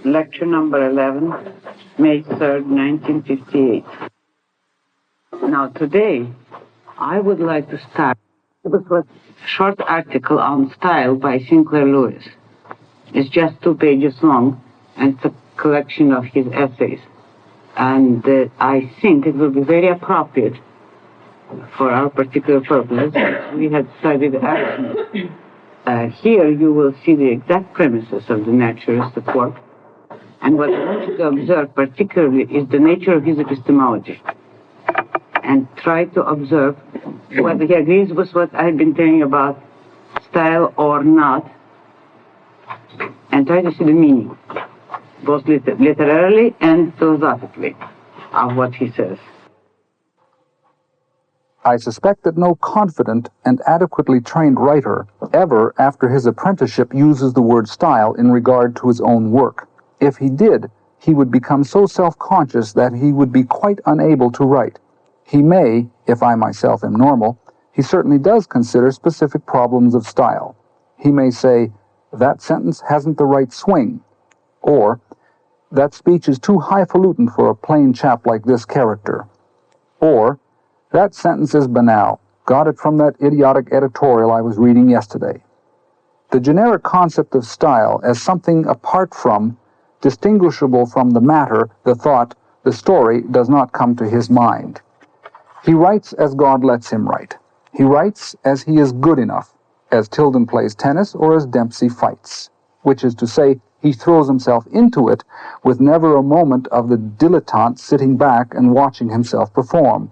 Lecture number 11, May 3rd, 1958. Now today, I would like to start with a short article on style by Sinclair Lewis. It's just 2 pages long, and it's a collection of his essays. And I think it will be very appropriate for our particular purpose. We had studied action. Here you will see the exact premises of the naturalistic work. And what I want you to observe particularly is the nature of his epistemology. And try to observe whether he agrees with what I've been telling you about style or not. And try to see the meaning, both literarily and philosophically, of what he says. I suspect that no confident and adequately trained writer ever, after his apprenticeship, uses the word style in regard to his own work. If he did, he would become so self-conscious that he would be quite unable to write. He may, if I myself am normal, he certainly does consider specific problems of style. He may say, that sentence hasn't the right swing, or that speech is too highfalutin for a plain chap like this character, or that sentence is banal, got it from that idiotic editorial I was reading yesterday. The generic concept of style as something apart from, distinguishable from the matter, the thought, the story, does not come to his mind. He writes as God lets him write. He writes as he is good enough, as Tilden plays tennis or as Dempsey fights, which is to say, he throws himself into it with never a moment of the dilettante sitting back and watching himself perform.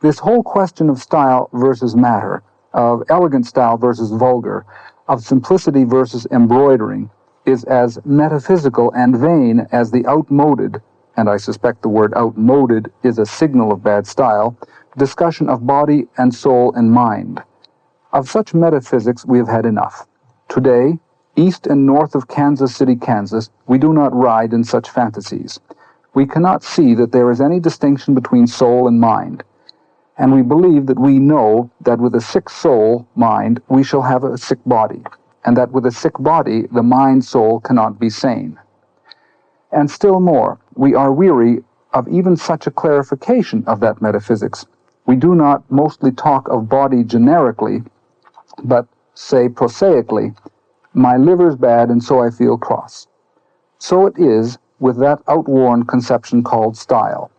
This whole question of style versus matter, of elegant style versus vulgar, of simplicity versus embroidering, is as metaphysical and vain as the outmoded, and I suspect the word outmoded is a signal of bad style, discussion of body and soul and mind. Of such metaphysics we have had enough. Today, east and north of Kansas City, Kansas, we do not ride in such fantasies. We cannot see that there is any distinction between soul and mind. And we believe that we know that with a sick soul, mind, we shall have a sick body, and that with a sick body, the mind-soul cannot be sane. And still more, we are weary of even such a clarification of that metaphysics. We do not mostly talk of body generically, but say prosaically, my liver's bad and so I feel cross. So it is with that outworn conception called style.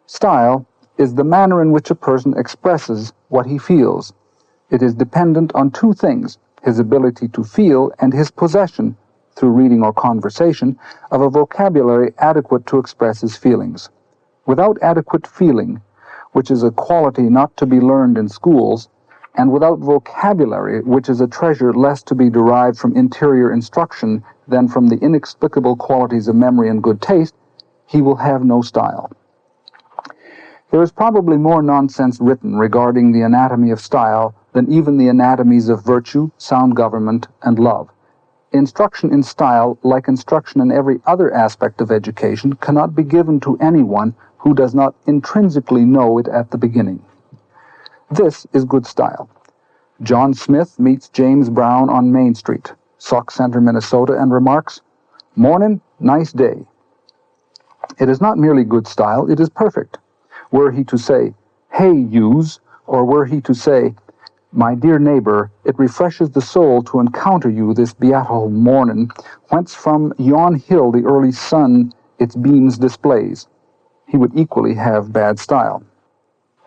Style is the manner in which a person expresses what he feels. It is dependent on 2 things, his ability to feel and his possession, through reading or conversation, of a vocabulary adequate to express his feelings. Without adequate feeling, which is a quality not to be learned in schools, and without vocabulary, which is a treasure less to be derived from interior instruction than from the inexplicable qualities of memory and good taste, he will have no style. There is probably more nonsense written regarding the anatomy of style than even the anatomies of virtue, sound government, and love. Instruction in style, like instruction in every other aspect of education, cannot be given to anyone who does not intrinsically know it at the beginning. This is good style. John Smith meets James Brown on Main Street, Sauk Center, Minnesota, and remarks, "Mornin', nice day." It is not merely good style, it is perfect. Were he to say, "Hey, yous," or were he to say, "My dear neighbor, it refreshes the soul to encounter you this beatific mornin', whence from yon hill the early sun its beams displays," he would equally have bad style.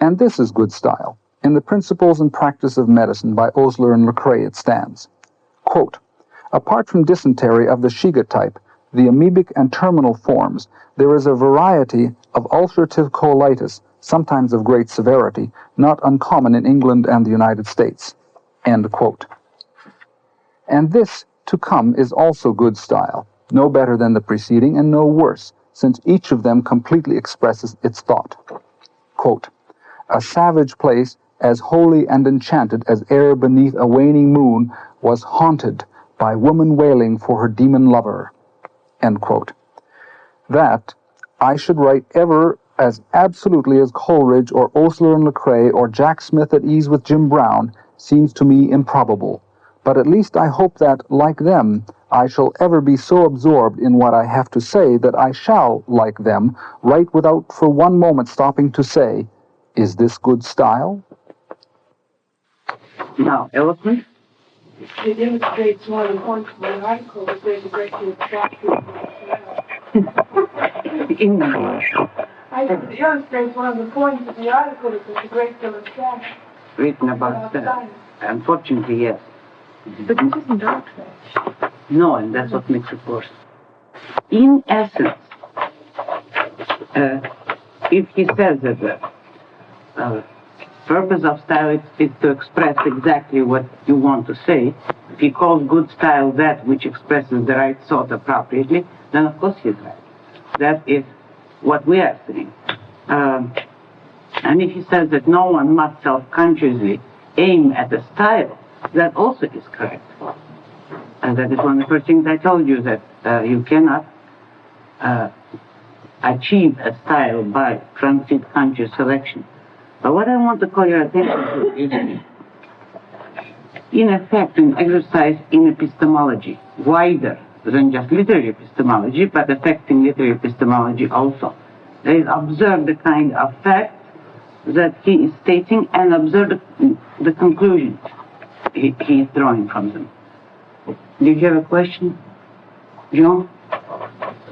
And this is good style. In the Principles and Practice of Medicine by Osler and Lecrae it stands, quote, "Apart from dysentery of the Shiga type, the amoebic and terminal forms, there is a variety of ulcerative colitis, sometimes of great severity, not uncommon in England and the United States." End quote. And this to come is also good style, no better than the preceding and no worse, since each of them completely expresses its thought. Quote, "A savage place, as holy and enchanted as e'er beneath a waning moon, was haunted by woman wailing for her demon lover." End quote. That I should write ever as absolutely as Coleridge or Osler and Lecrae or Jack Smith at ease with Jim Brown seems to me improbable, but at least I hope that, like them, I shall ever be so absorbed in what I have to say that I shall, like them, write without for one moment stopping to say, is this good style? Now, eloquent? It illustrates one of the points of my article that there's a great deal of factory. In English. I said it illustrates one of the points of the article that there's a great deal of trash. Written about that. Unfortunately, yes. But this isn't our trash. No, and that's what makes it worse. In essence, if he says that the purpose of style is to express exactly what you want to say, if he calls good style that which expresses the right thought appropriately, then of course he's right. That is what we are saying. And if he says that no one must self-consciously aim at a style, that also is correct. And that is one of the first things I told you, that you cannot achieve a style by transit conscious selection. But what I want to call your attention to is, in effect, an exercise in epistemology, wider than just literary epistemology, but affecting literary epistemology also. They observe the kind of facts that he is stating and observe the conclusions he is drawing from them. Did you have a question, John?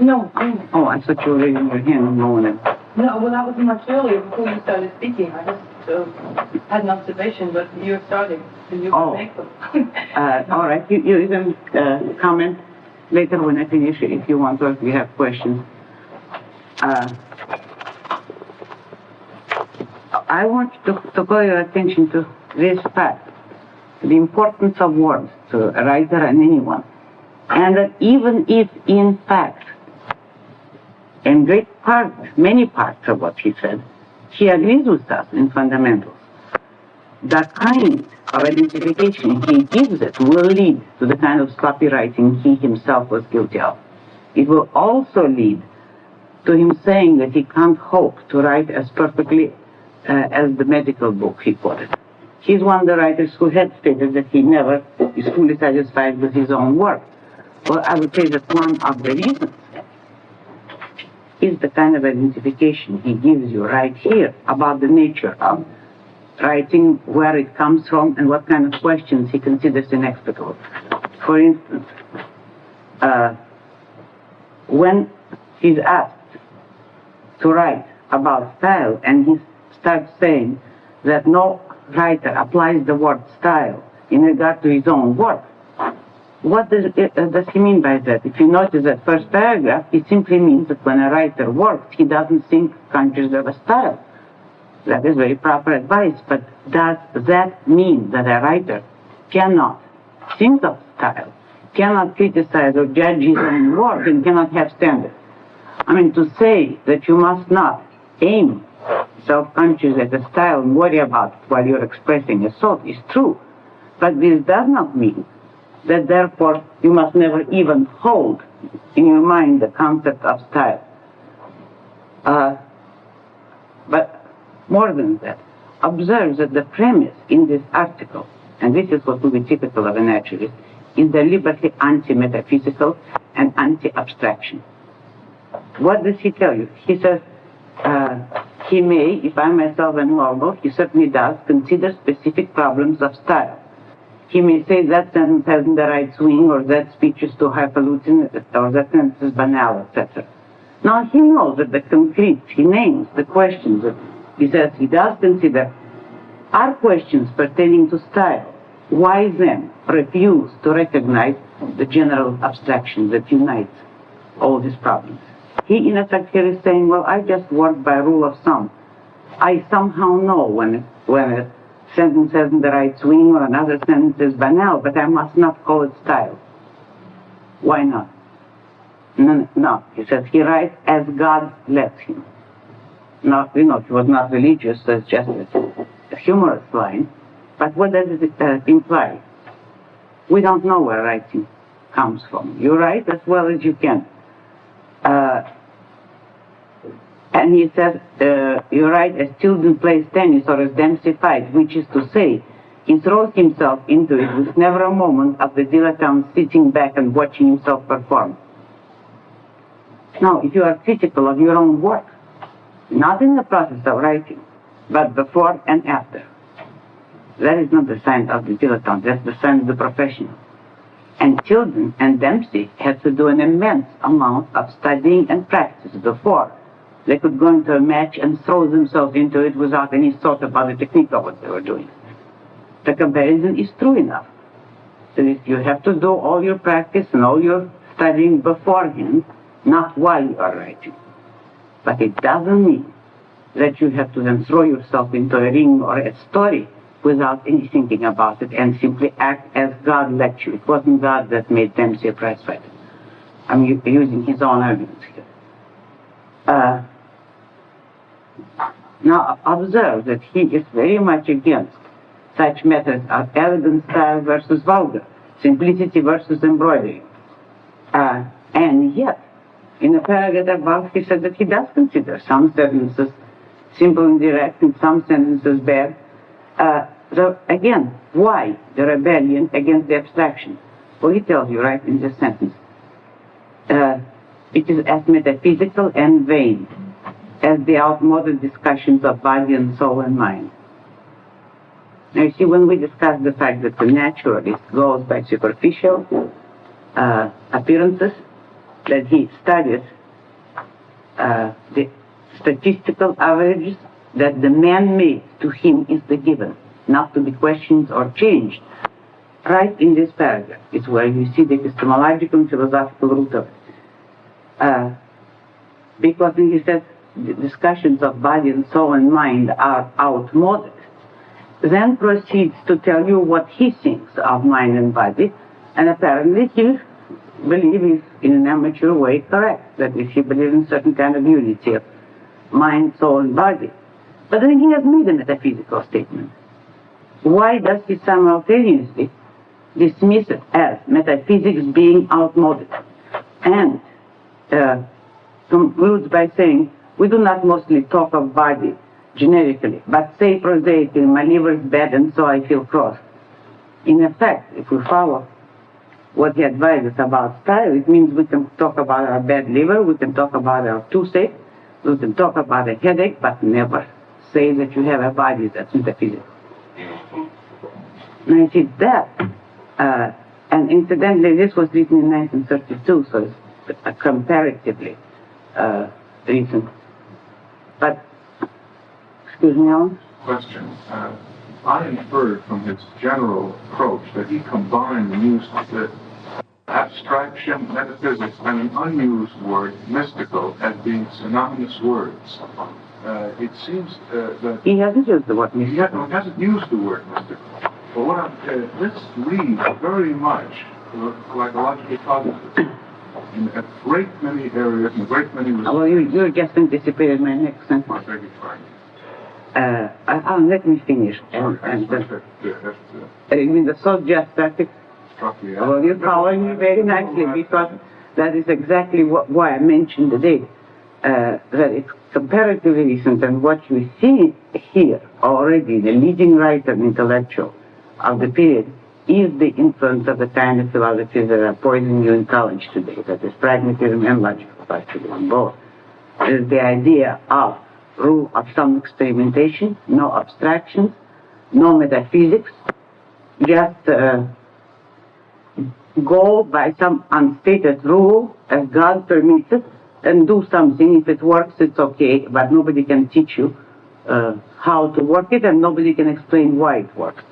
No. Oh, I thought you were raising your hand a moment ago. No, well, that was much earlier before you started speaking. I just had an observation, but you're starting, and you can make them. All right, you can comment later when I finish if you want, or if you have questions. I want to call your attention to this fact, the importance of words to a writer and anyone. And that even if, in fact, in many parts of what he said, he agrees with us in fundamentals, the kind of identification he gives it will lead to the kind of sloppy writing he himself was guilty of. It will also lead to him saying that he can't hope to write as perfectly as the medical book he quoted. He's one of the writers who had stated that he never is fully satisfied with his own work. Well, I would say that one of the reasons is the kind of identification he gives you right here about the nature of writing, where it comes from, and what kind of questions he considers inexplicable. For instance, when he's asked to write about style, and he starts saying that no writer applies the word style in regard to his own work, what does he mean by that? If you notice that first paragraph, it simply means that when a writer works, he doesn't think consciously of a style. That is very proper advice, but does that mean that a writer cannot think of style, cannot criticize or judge his own work, and cannot have standards? I mean, to say that you must not aim self-conscious at a style and worry about it while you're expressing a thought is true, but this does not mean that therefore you must never even hold in your mind the concept of style. But more than that, observe that the premise in this article, and this is what would be typical of a naturalist, is deliberately anti-metaphysical and anti-abstraction. What does he tell you? He says, he may, if I myself am normal, he certainly does, consider specific problems of style. He may say that sentence hasn't the right swing, or that speech is too highfalutin, or that sentence is banal, etc. Now he knows that the concrete, he names the questions that he says he does consider are questions pertaining to style. Why then refuse to recognize the general abstraction that unites all these problems? He, in effect, here is saying, well, I just work by rule of thumb. I somehow know when a sentence hasn't the right swing or another sentence is banal, but I must not call it style. Why not? No, he says he writes as God lets him. Now, he was not religious, so it's just a humorous line. But what does it imply? We don't know where writing comes from. You write as well as you can. And he says, you write as children play tennis or as Dempsey fight, which is to say, He throws himself into it with never a moment of the dilettante sitting back and watching himself perform. Now, if you are critical of your own work, not in the process of writing, but before and after, that is not the sign of the dilettante, that's the sign of the professional. And Tilden and Dempsey had to do an immense amount of studying and practice before they could go into a match and throw themselves into it without any thought about the technique of what they were doing. The comparison is true enough. So you have to do all your practice and all your studying beforehand, not while you are writing. But it doesn't mean that you have to then throw yourself into a ring or a story without any thinking about it and simply act as God let you. It wasn't God that made Dempsey a prize fighter. I'm using his own arguments here. Now observe that he is very much against such methods of elegant style versus vulgar, simplicity versus embroidery. And yet, in a paragraph above, he said that he does consider some sentences simple and direct and some sentences bad. So again, why the rebellion against the abstraction? Well, he tells you right in this sentence. It is as metaphysical and vain as the outmoded discussions of body and soul and mind. Now you see, when we discuss the fact that the naturalist goes by superficial appearances, that he studies the statistical averages, that the man-made to him is the given, not to be questioned or changed. Right in this paragraph is where you see the epistemological and philosophical root of it. Because he says the discussions of body and soul and mind are outmoded, then proceeds to tell you what he thinks of mind and body, and apparently he believes in an amateur way correct, that if he believes in certain kind of unity of mind, soul, and body. But then he has made a metaphysical statement. Why does he simultaneously dismiss it as metaphysics being outmoded and concludes by saying, we do not mostly talk of body generically, but say prosaically, my liver is bad and so I feel cross. In effect, if we follow what he advises about style, it means we can talk about our bad liver, we can talk about our toothache, we can talk about a headache, but never say that you have a body that's metaphysical. Now you see that, and incidentally this was written in 1932, so it's comparatively recent. But, excuse me, Alan? Question. I inferred from his general approach that he combined and used the abstraction, metaphysics, and an unused word, mystical, as being synonymous words. It seems that... He hasn't used the word mystical. He hasn't used the word mystical. But what this reads very much like a logical positivism in a great many areas, in a great many... Well, you just anticipated my next sentence. I beg your pardon. Let me finish. You mean the subject practice? Well, you're following me very nicely, because that is exactly why I mentioned today that it's comparatively recent, and what you see here already, the leading writer and intellectual of the period, is the influence of the kind of philosophies that are poisoning you in college today, that is pragmatism and logical positivism, both. It is the idea of rule of some experimentation, no abstractions, no metaphysics, just go by some unstated rule as God permits it and do something. If it works, it's okay, but nobody can teach you how to work it, and nobody can explain why it works.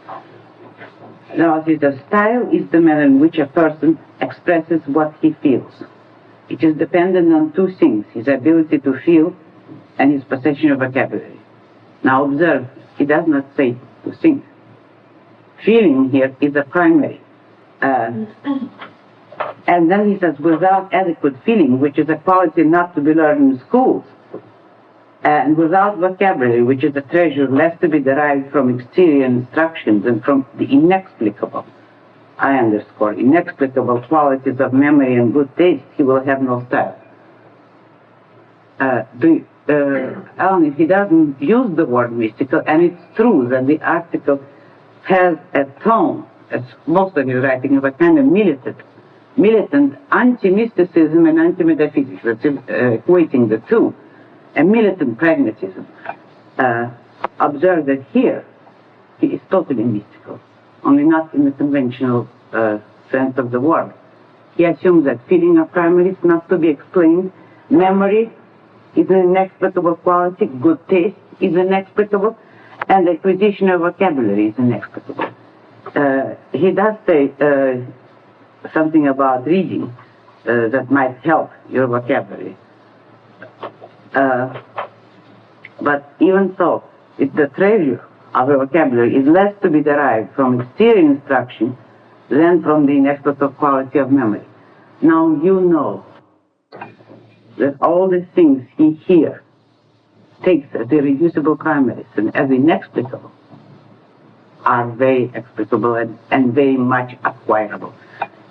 Now, the style is the manner in which a person expresses what he feels. It is dependent on two things: his ability to feel and his possession of vocabulary. Now observe, he does not say to think. Feeling here is a primary. And then he says, without adequate feeling, which is a quality not to be learned in schools, and without vocabulary, which is a treasure less to be derived from exterior instructions and from the inexplicable, I underscore, inexplicable qualities of memory and good taste, he will have no style. Alan, if he doesn't use the word mystical, and it's true that the article has a tone, as most of his writing, of a kind of militant anti-mysticism and anti-metaphysics, that's equating the two, a militant pragmatism. Observe that here, he is totally mystical, only not in the conventional sense of the word. He assumes that feeling are primaries, not to be explained. Memory is an inexplicable quality. Good taste is inexplicable. And acquisition of vocabulary is inexplicable. He does say something about reading that might help your vocabulary. But even so, the treasure of a vocabulary is less to be derived from exterior instruction than from the inexplicable quality of memory. Now you know that all the things he here takes as irreducible primaries and as inexplicable are very explicable and very much acquirable.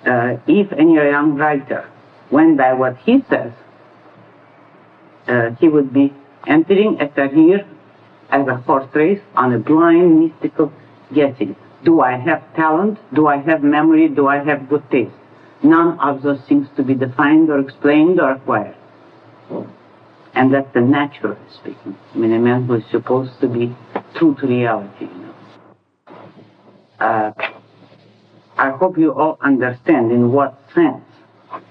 If any young writer went by what he says, he would be entering a career as a horse race on a blind, mystical guessing. Do I have talent? Do I have memory? Do I have good taste? None of those things to be defined or explained or acquired. And that's the naturalist speaking. I mean, a man who is supposed to be true to reality, you know. I hope you all understand in what sense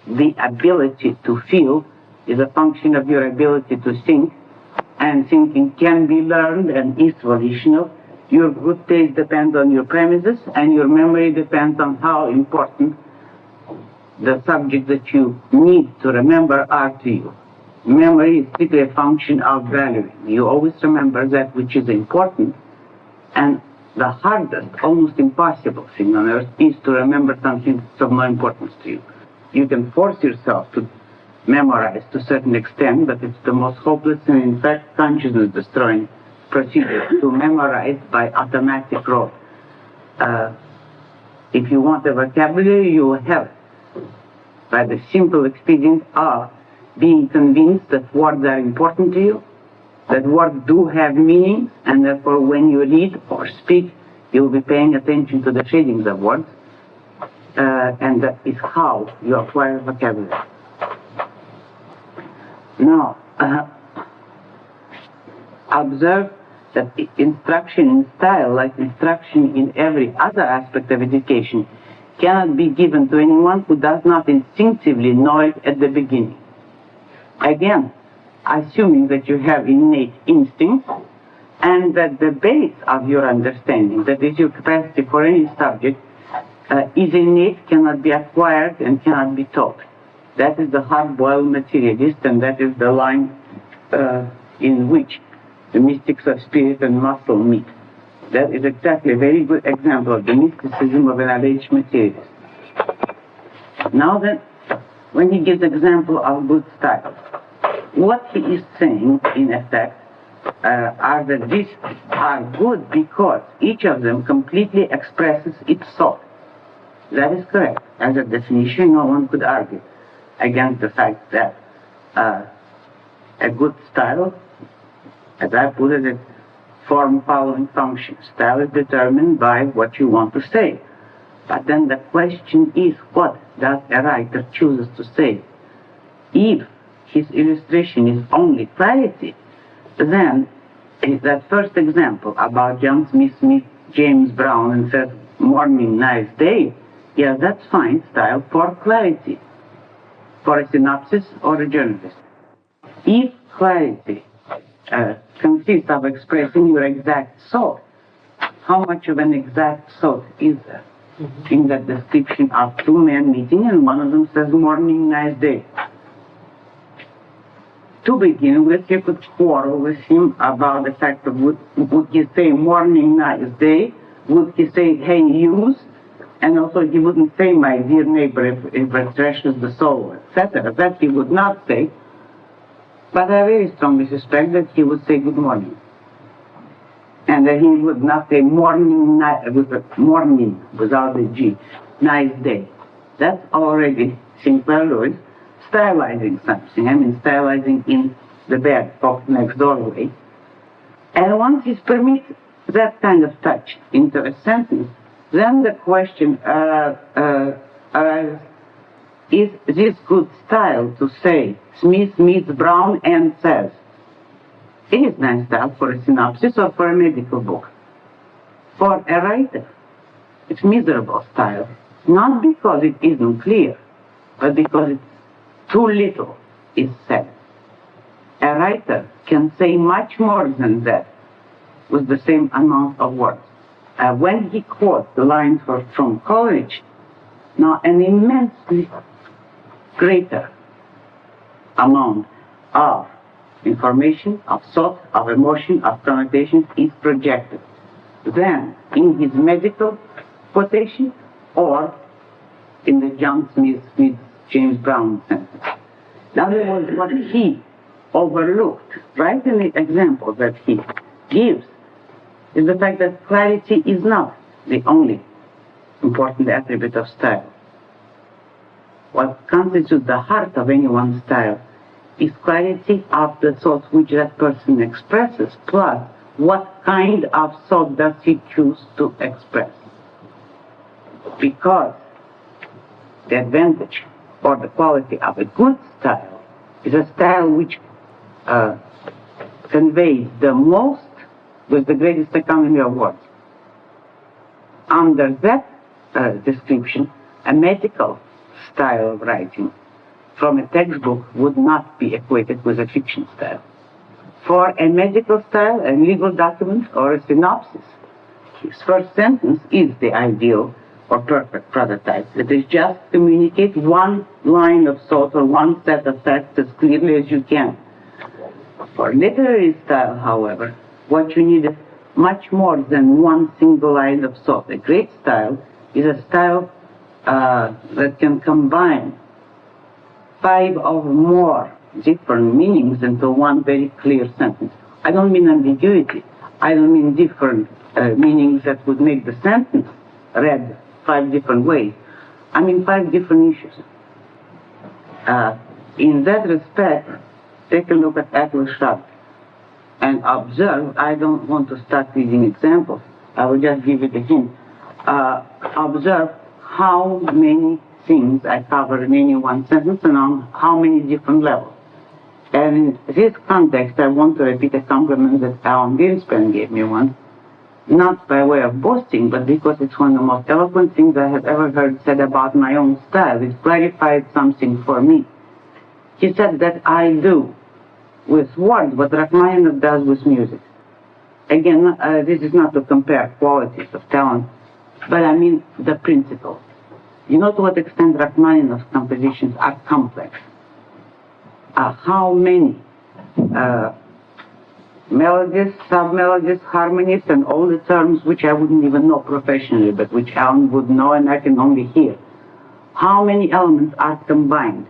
the ability to feel is a function of your ability to think, and thinking can be learned and is volitional. Your good taste depends on your premises, and your memory depends on how important the subject that you need to remember are to you. Memory is strictly a function of valuing. You always remember that which is important, and the hardest, almost impossible thing on earth is to remember something that's of no importance to you. You can force yourself to memorize to a certain extent, but it's the most hopeless and in fact consciousness-destroying procedure to memorize by automatic rote. If you want a vocabulary, you will have it by the simple experience of being convinced that words are important to you, that words do have meanings, and therefore when you read or speak, you'll be paying attention to the shadings of words, and that is how you acquire vocabulary. Now, observe that instruction in style, like instruction in every other aspect of education, cannot be given to anyone who does not instinctively know it at the beginning. Again, assuming that you have innate instincts and that the base of your understanding, that is your capacity for any subject, is innate, cannot be acquired, and cannot be taught. That is the hard-boiled materialist, and that is the line in which the mystics of spirit and muscle meet. That is exactly a very good example of the mysticism of an alleged materialist. Now then, when he gives example of good style, what he is saying, in effect, are that these are good because each of them completely expresses its thought. That is correct. As a definition, no one could argue against the fact that a good style, as I put it, is form-following function. Style is determined by what you want to say. But then the question is, what does a writer choose to say? If his illustration is only clarity, then that first example about John Smith meets James Brown and says, "Morning, nice day," yeah, that's fine style for clarity, for a synopsis or a journalist. If clarity consists of expressing your exact thought, how much of an exact thought is there in that description of two men meeting and one of them says, "Morning, nice day"? To begin with, you could quarrel with him about the fact of would he say "morning, nice day"? Would he say "hey, use"? And also he wouldn't say "my dear neighbor" if it threshes the soul, etc. That he would not say. But I very strongly suspect that he would say "good morning." And that he would not say "morning," morning without the G, "nice day." That's already Sinclair Lewis stylizing something. I mean, stylizing in the bad folk next door way. And once he's permitted that kind of touch into a sentence, then the question arises, is this good style to say Smith meets Brown and says? It is nice style for a synopsis or for a medical book. For a writer, it's miserable style, not because it isn't clear, but because it's too little is said. A writer can say much more than that with the same amount of words. When he quotes the lines from Coleridge, now an immensely greater amount of information, of thought, of emotion, of connotations is projected than in his medical quotation or in the John Smith James Brown sentence. In other words, what he overlooked, right in the example that he gives, is the fact that clarity is not the only important attribute of style. What constitutes the heart of anyone's style is clarity of the thought which that person expresses, plus what kind of thought does he choose to express. Because the advantage or the quality of a good style is a style which conveys the most with the greatest economy of words. Under that description, a medical style of writing from a textbook would not be equated with a fiction style. For a medical style, a legal document, or a synopsis, his first sentence is the ideal or perfect prototype. It is just communicate one line of thought or one set of facts as clearly as you can. For literary style, however, what you need is much more than one single line of thought. A great style is a style that can combine 5 or more different meanings into one very clear sentence. I don't mean ambiguity. I don't mean different meanings that would make the sentence read 5 different ways. I mean 5 different issues. In that respect, take a look at Atlas Shrugged and observe. I don't want to start reading examples. I will just give it a hint. Observe how many things I cover in any one sentence and on how many different levels. And in this context, I want to repeat a compliment that Alan Greenspan gave me once, not by way of boasting, but because it's one of the most eloquent things I have ever heard said about my own style. It clarified something for me. He said that I do with words what Rachmaninoff does with music. Again, this is not to compare qualities of talent, but I mean the principle. You know to what extent Rachmaninoff's compositions are complex. How many melodies, sub-melodies, harmonies, and all the terms which I wouldn't even know professionally, but which Alan would know and I can only hear. How many elements are combined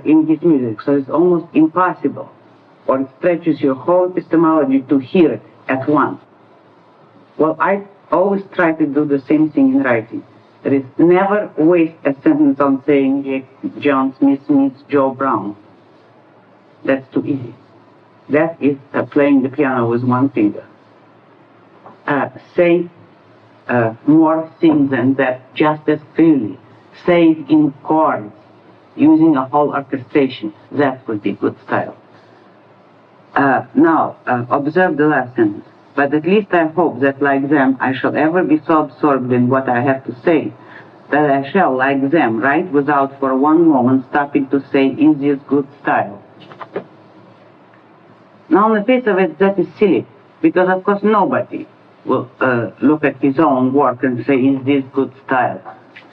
in his music, so it's almost impossible, or it stretches your whole epistemology to hear it at once. Well, I always try to do the same thing in writing. That is, never waste a sentence on saying John Smith meets Joe Brown. That's too easy. That is playing the piano with one finger. Say more things than that just as clearly. Say it in chords, using a whole orchestration. That would be good style. Now, observe the last sentence. But at least I hope that, like them, I shall ever be so absorbed in what I have to say that I shall, like them, write without for one moment stopping to say, is this good style? Now, on the face of it, that is silly, because of course nobody will look at his own work and say, is this good style?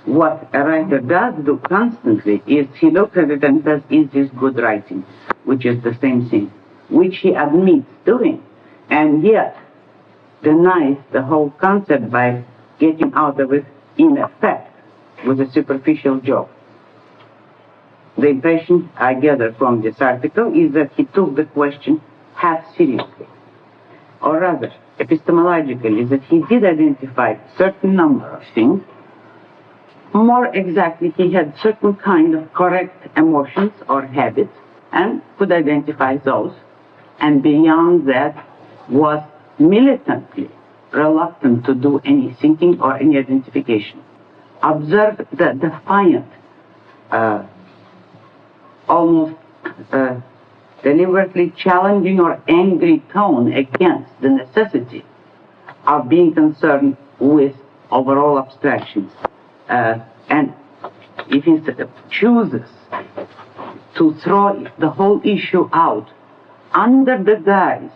What a writer does do constantly is he looks at it and says, is this good writing? Which is the same thing, which he admits doing, and yet denies the whole concept by getting out of it, in effect, with a superficial joke. The impression I gather from this article is that he took the question half seriously, or rather, epistemologically, that he did identify certain number of things. More exactly, he had certain kind of correct emotions or habits and could identify those, and beyond that was militantly reluctant to do any thinking or any identification. Observe the defiant, almost deliberately challenging or angry tone against the necessity of being concerned with overall abstractions. And if he chooses to throw the whole issue out under the guise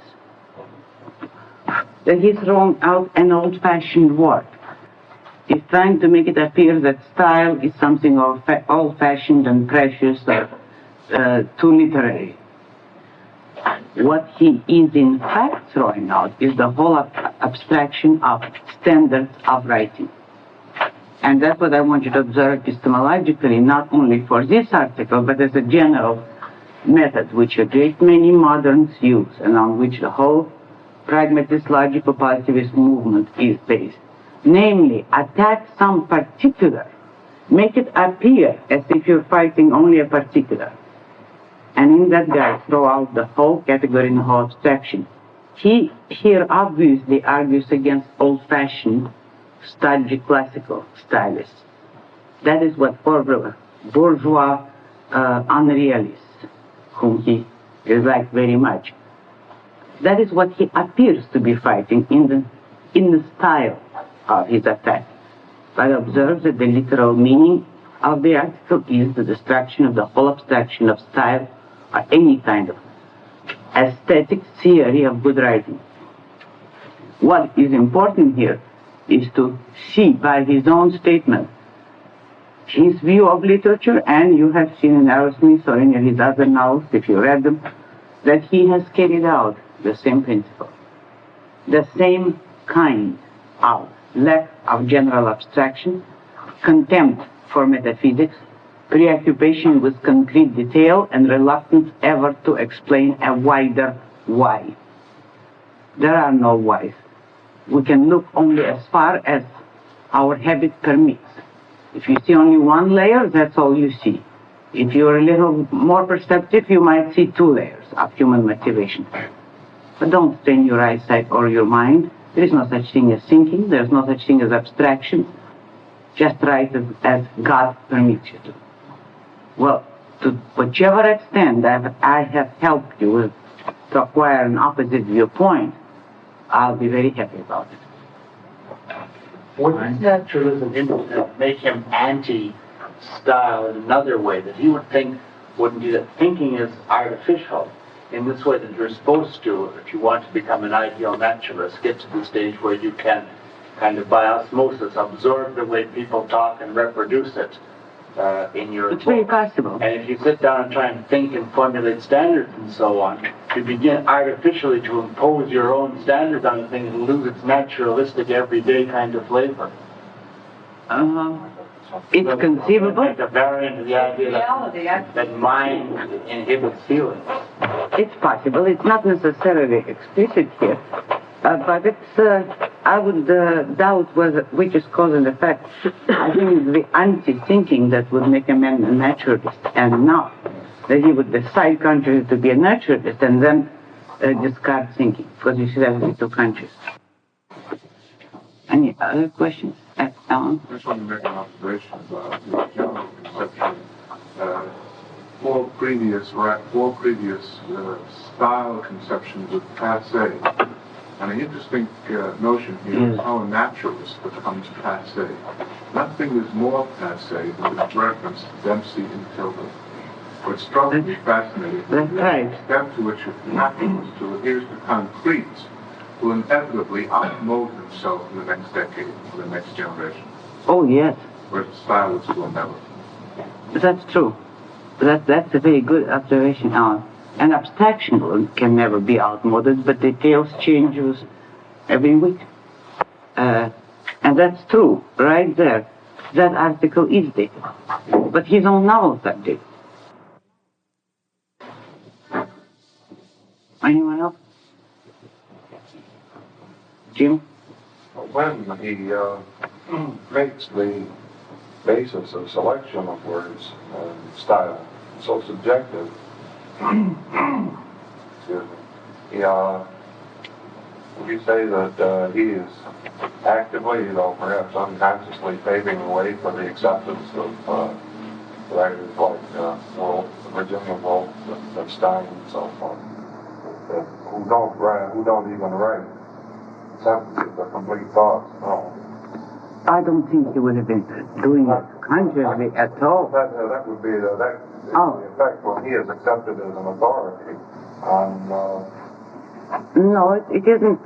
that he's throwing out an old-fashioned word, he's trying to make it appear that style is something old-fashioned and precious or too literary. What he is in fact throwing out is the whole abstraction of standards of writing. And that's what I want you to observe epistemologically, not only for this article, but as a general method which a great many moderns use and on which the whole pragmatist logical positivist movement is based. Namely, attack some particular, make it appear as if you're fighting only a particular. And in that guy, throw out the whole category and the whole abstraction. He here obviously argues against old-fashioned, stodgy classical stylists. That is what bourgeois unrealists, whom he dislikes very much. That is what he appears to be fighting in the style of his attack. But observe that the literal meaning of the article is the destruction of the whole abstraction of style or any kind of aesthetic theory of good writing. What is important here is to see by his own statement his view of literature, and you have seen in Aerosmith or any of his other novels, if you read them, that he has carried out the same principle, the same kind of lack of general abstraction, contempt for metaphysics, preoccupation with concrete detail, and reluctance ever to explain a wider why. There are no whys. We can look only as far as our habit permits. If you see only one layer, that's all you see. If you're a little more perceptive, you might see two layers of human motivation. But don't strain your eyesight or your mind. There is no such thing as thinking. There's no such thing as abstraction. Just write as God permits you to. Well, to whichever extent I have helped you to acquire an opposite viewpoint, I'll be very happy about it. Would naturalism make him anti-style in another way, that he would think, wouldn't he, that thinking is artificial in this way, that you're supposed to, if you want to become an ideal naturalist, get to the stage where you can kind of by osmosis absorb the way people talk and reproduce it in your It's very possible. And if you sit down and try and think and formulate standards and so on, you begin artificially to impose your own standards on the thing and lose its naturalistic, everyday kind of flavor. It's conceivable. Like a variant of the idea that mind inhibits feelings. It's possible. It's not necessarily explicit here. But it's, I would doubt which is cause and effect. I think it's the anti-thinking that would make a man a naturalist, and not that he would decide consciously to be a naturalist and then discard thinking, because you should have to be too conscious. Any other questions? Alan? I just want to make an observation about the general conception. Four previous style conceptions of passé. And the interesting notion here is how a naturalist becomes passé. Nothing is more passé than the reference to Dempsey and Tilden. What struck me fascinating is the extent to which a naturalist who adheres to concrete will inevitably outmode himself in the next decade or the next generation. Oh, yes. Whereas stylists will never. That's true. That's a very good observation, Alan. An abstraction can never be outmoded, but details changes every week. And that's true, right there. That article is dated. But his own novels are dated. Anyone else? Jim? When he makes the basis of selection of words and style so subjective, excuse me, would you say that he is actively, perhaps unconsciously paving the way for the acceptance of writers like Virginia Woolf and Stein and so forth, who don't even write sentences or complete thoughts? No. I don't think he would have been doing it consciously at all. That would be the effect when he is accepted as an authority on. No, it isn't.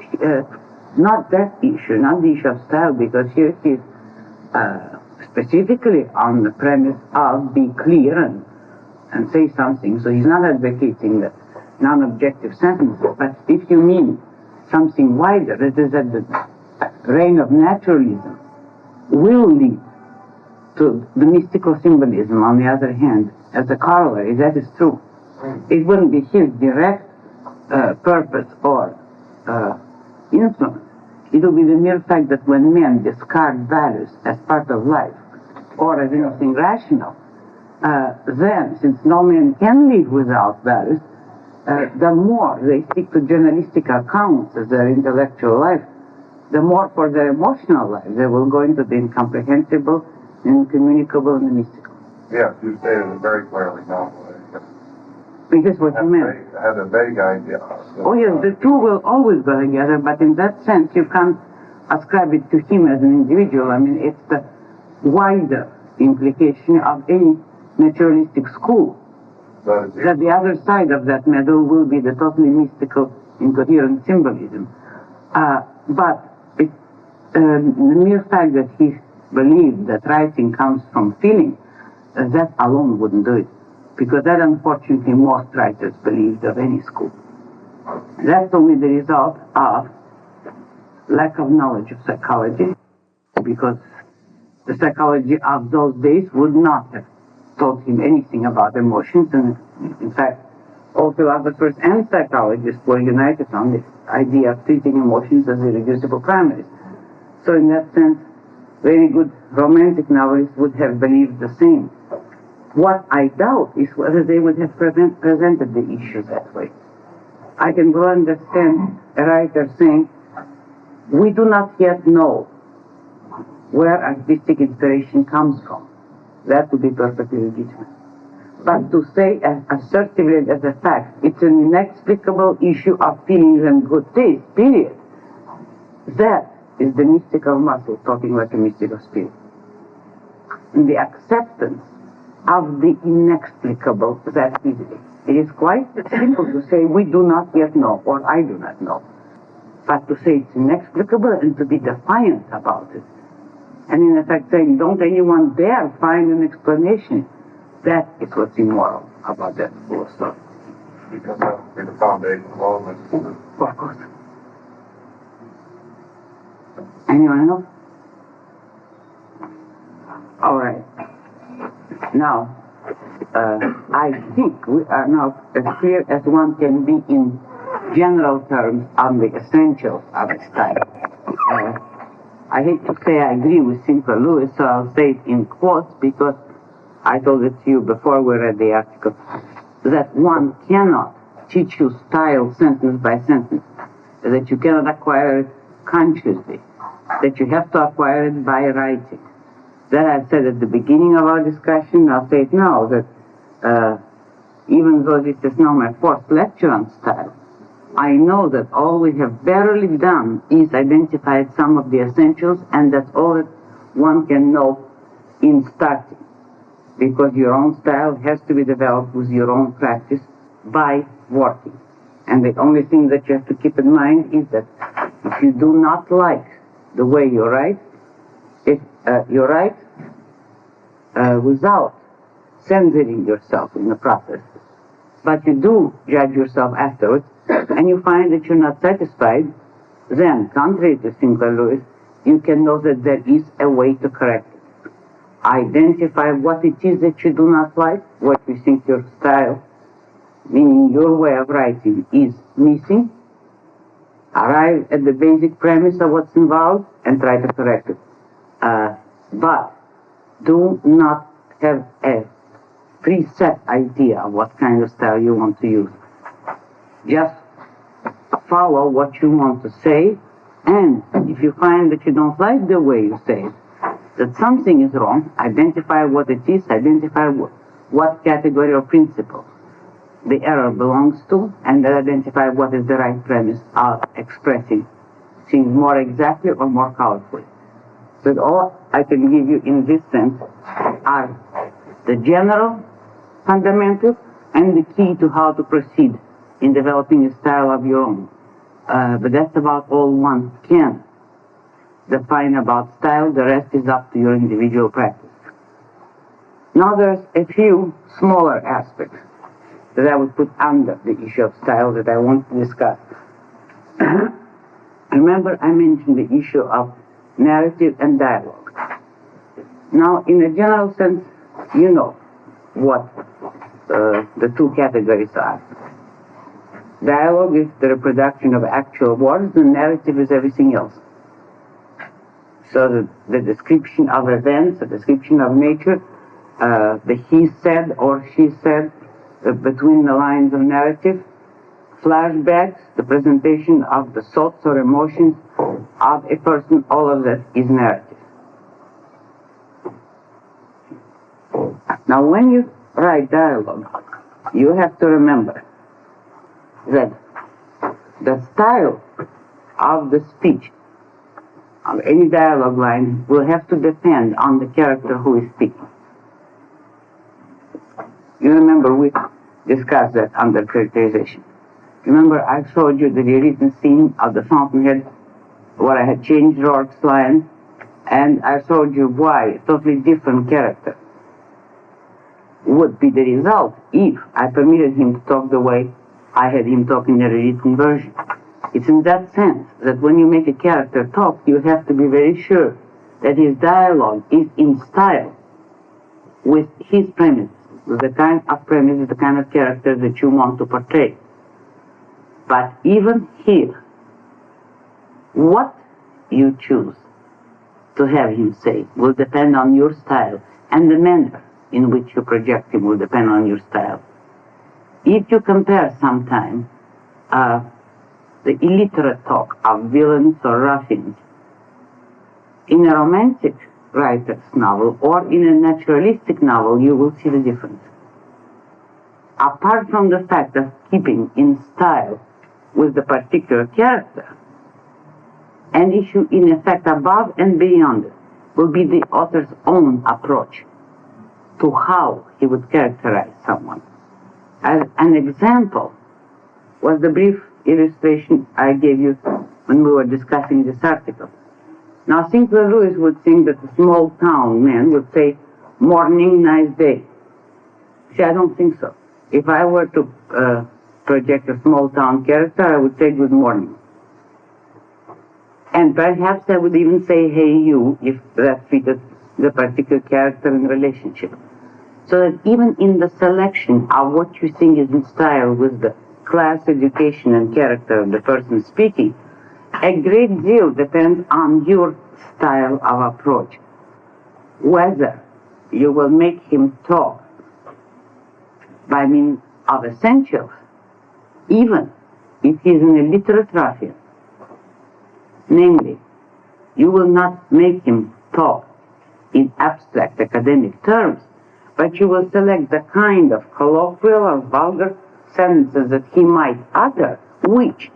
Not that issue, not the issue of style, because here he's specifically on the premise of be clear and say something. So he's not advocating the non-objective sentences. But if you mean something wider, it is that the reign of naturalism will lead to the mystical symbolism, on the other hand, as a corollary. That is true. It wouldn't be his direct purpose or influence. It will be the mere fact that when men discard values as part of life, or as anything rational, then, since no man can live without values, the more they stick to journalistic accounts as their intellectual life, the more for their emotional life they will go into the incomprehensible, incommunicable, and the mystical. Yes, you stated it very clearly now. Because what you meant. I had a vague idea. Oh yes, the two will always go together, but in that sense you can't ascribe it to him as an individual. I mean, it's the wider implication of any naturalistic school. That the other side of that medal will be the totally mystical, incoherent symbolism. But the mere fact that he believed that writing comes from feeling, that alone wouldn't do it. Because that, unfortunately, most writers believed of any school. That's only the result of lack of knowledge of psychology, because the psychology of those days would not have taught him anything about emotions, and in fact, all philosophers and psychologists were united on the idea of treating emotions as irreducible primaries. So in that sense, very good romantic novelists would have believed the same. What I doubt is whether they would have presented the issue that way. I can well understand a writer saying, we do not yet know where artistic inspiration comes from. That would be perfectly legitimate. But to say as assertively as a fact, it's an inexplicable issue of feelings and good taste, period. That is the mystic of muscle talking like a mystic of spirit. And the acceptance of the inexplicable that easily. It is quite simple to say we do not yet know, or I do not know. But to say it's inexplicable and to be defiant about it, and in effect saying, don't anyone dare find an explanation, that is what's immoral about that school of thought. Because that would be the foundation of all mysticism. Of course. Anyone else? All right. Now, I think we are now as clear as one can be in general terms on the essentials of a style. I hate to say I agree with Sinclair Lewis, so I'll say it in quotes because I told it to you before we read the article, that one cannot teach you style sentence by sentence, that you cannot acquire it consciously, that you have to acquire it by writing. That I said at the beginning of our discussion, I'll say it now, that even though this is now my fourth lecture on style, I know that all we have barely done is identified some of the essentials, and that's all that one can know in starting. Because your own style has to be developed with your own practice by working. And the only thing that you have to keep in mind is that if you do not like the way you write, if you write without censoring yourself in the process, but you do judge yourself afterwards, and you find that you're not satisfied, then, contrary to Sinclair Lewis, you can know that there is a way to correct it. Identify what it is that you do not like, what you think your style, meaning your way of writing, is missing, arrive at the basic premise of what's involved, and try to correct it. But do not have a preset idea of what kind of style you want to use. Just follow what you want to say, and if you find that you don't like the way you say it, that something is wrong, identify what it is, identify what category or principle the error belongs to, and then identify what is the right premise of expressing things more exactly or more colorfully. So all I can give you in this sense are the general fundamentals and the key to how to proceed in developing a style of your own. But that's about all one can define about style. The rest is up to your individual practice. Now there's a few smaller aspects that I would put under the issue of style that I want to discuss. Remember, I mentioned the issue of narrative and dialogue. Now, in a general sense, you know what the two categories are. Dialogue is the reproduction of actual words, and narrative is everything else. So the description of events, the description of nature, the he said or she said between the lines of narrative, flashbacks, the presentation of the thoughts or emotions of a person, all of that is narrative. Now, when you write dialogue, you have to remember that the style of the speech of any dialogue line will have to depend on the character who is speaking. You remember we discussed that under characterization. Remember I showed you the rewritten scene of the fountainhead where I had changed Rourke's line, and I showed you why a totally different character would be the result if I permitted him to talk the way I had him talk in the rewritten version. It's in that sense that when you make a character talk, you have to be very sure that his dialogue is in style with his premise, with the kind of premise, the kind of character that you want to portray. But even here, what you choose to have him say will depend on your style, and the manner in which you project him will depend on your style. If you compare sometime the illiterate talk of villains or ruffians in a romantic writer's novel or in a naturalistic novel, you will see the difference. Apart from the fact of keeping in style with the particular character, an issue in effect above and beyond it will be the author's own approach to how he would characterize someone. As an example was the brief illustration I gave you when we were discussing this article. Now, Sinclair Lewis would think that a small town man would say, "Morning, nice day." See, I don't think so. If I were to project a small town character, I would say good morning. And perhaps I would even say, "Hey, you," if that fitted the particular character and relationship. So that even in the selection of what you think is in style with the class, education, and character of the person speaking, a great deal depends on your style of approach. Whether you will make him talk by means of essentials, even if he's an illiterate ruffian. Namely, you will not make him talk in abstract academic terms, but you will select the kind of colloquial or vulgar sentences that he might utter, which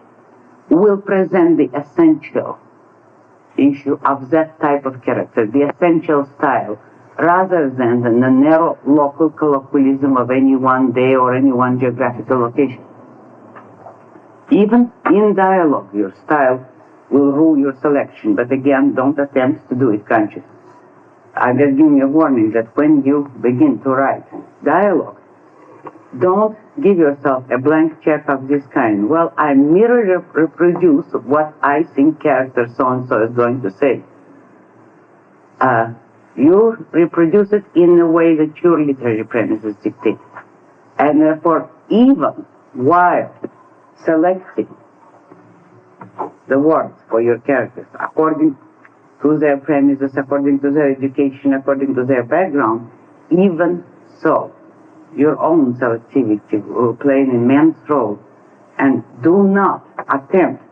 will present the essential issue of that type of character, the essential style, rather than the narrow local colloquialism of any one day or any one geographical location. Even in dialogue, your style will rule your selection, but again, don't attempt to do it consciously. I'm just giving you a warning that when you begin to write dialogue, don't give yourself a blank check of this kind. Well, I merely reproduce what I think character so-and-so is going to say. You reproduce it in a way that your literary premises dictate. And therefore, even while selecting the words for your characters according to their premises, according to their education, according to their background, even so, your own selectivity will play an immense role And do not attempt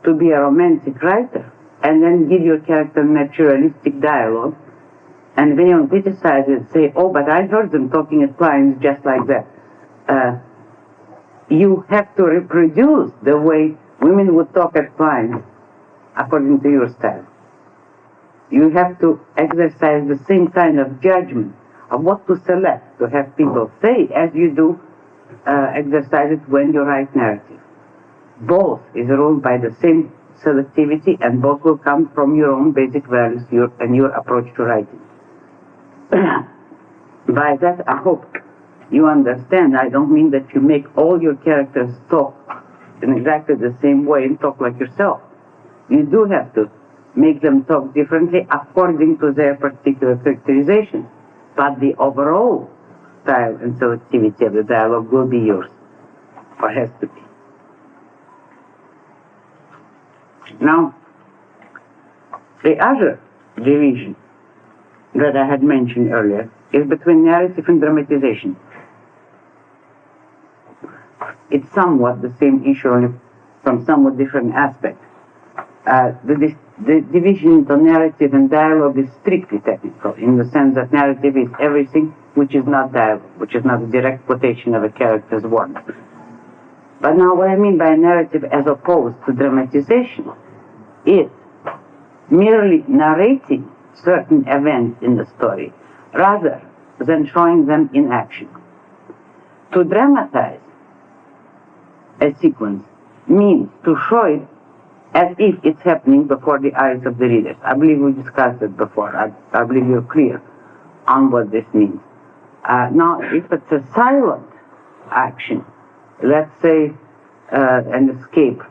to be a romantic writer and then give your character naturalistic dialogue, and when you criticize it, say, oh, but I heard them talking at clients just like that. You have to reproduce the way women would talk at clients according to your style. You have to exercise the same kind of judgment of what to select to have people say as you do exercise it when you write narrative. Both is ruled by the same selectivity, and both will come from your own basic values and your approach to writing. By that, I hope you understand. I don't mean that you make all your characters talk in exactly the same way and talk like yourself. You do have to make them talk differently according to their particular characterization. But the overall style and selectivity of the dialogue will be yours, or has to be. Now, the other division that I had mentioned earlier is between narrative and dramatization. It's somewhat the same issue, only from somewhat different aspects. The division into narrative and dialogue is strictly technical, in the sense that narrative is everything which is not dialogue, which is not a direct quotation of a character's words. But now what I mean by narrative as opposed to dramatization is merely narrating certain events in the story rather than showing them in action. To dramatize a sequence means to show it as if it's happening before the eyes of the readers. I believe we discussed it before. I believe you're clear on what this means. Now, if it's a silent action, let's say an escape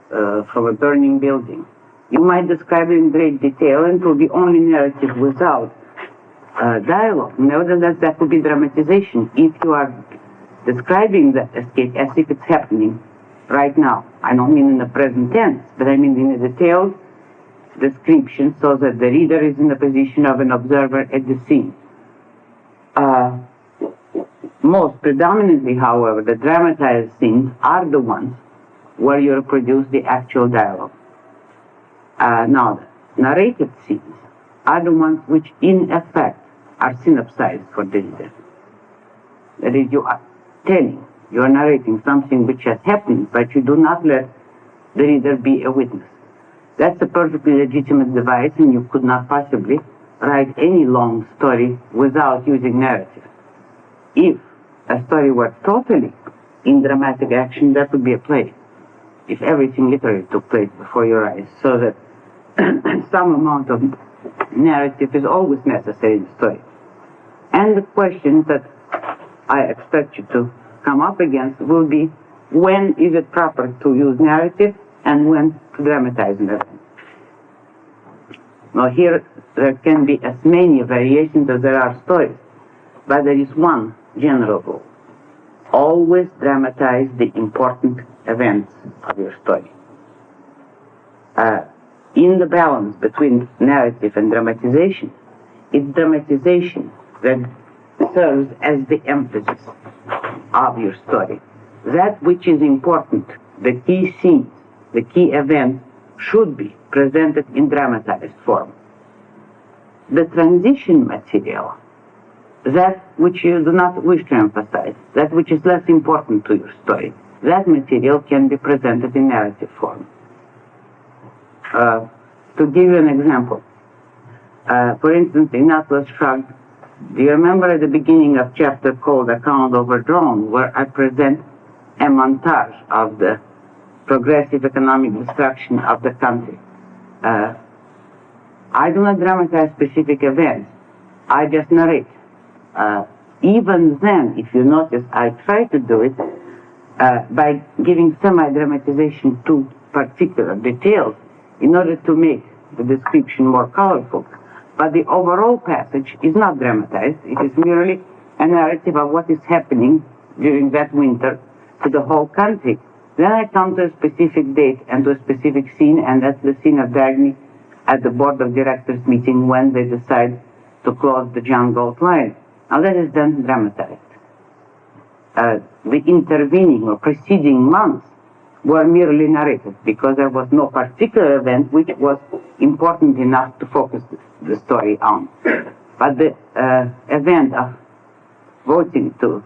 from a burning building, you might describe it in great detail and it will be only narrative without dialogue. Nevertheless, that would be dramatization if you are describing the escape as if it's happening right now. I don't mean in the present tense, but I mean in a detailed description so that the reader is in the position of an observer at the scene. Most predominantly, however, the dramatized scenes are the ones where you reproduce the actual dialogue. Now, the narrated scenes are the ones which, in effect, are synopsized for the reader. That is, you are telling, you are narrating something which has happened, but you do not let the reader be a witness. That's a perfectly legitimate device, and you could not possibly write any long story without using narrative. If a story were totally in dramatic action, that would be a play. If everything literally took place before your eyes, so that some amount of narrative is always necessary in the story. And the question that I expect you to come up against will be, when is it proper to use narrative and when to dramatize narrative? Now here there can be as many variations as there are stories, but there is one general rule. Always dramatize the important events of your story. In the balance between narrative and dramatization, it's dramatization that serves as the emphasis of your story. That which is important, the key scenes, the key events, should be presented in dramatized form. The transition material, that which you do not wish to emphasize, that which is less important to your story, that material can be presented in narrative form. To give you an example, for instance, in Atlas Shrugged, do you remember at the beginning of chapter called Account Overdrawn, where I present a montage of the progressive economic destruction of the country? I do not dramatize specific events. I just narrate. Even then, if you notice, I try to do it by giving semi-dramatization to particular details in order to make the description more colorful. But the overall passage is not dramatized. It is merely a narrative of what is happening during that winter to the whole country. Then I come to a specific date and to a specific scene, and that's the scene of Dagny at the board of directors meeting when they decide to close the John Galt line. Now that is then dramatized. the intervening or preceding months were merely narrated because there was no particular event which was important enough to focus the story on. But the event of voting to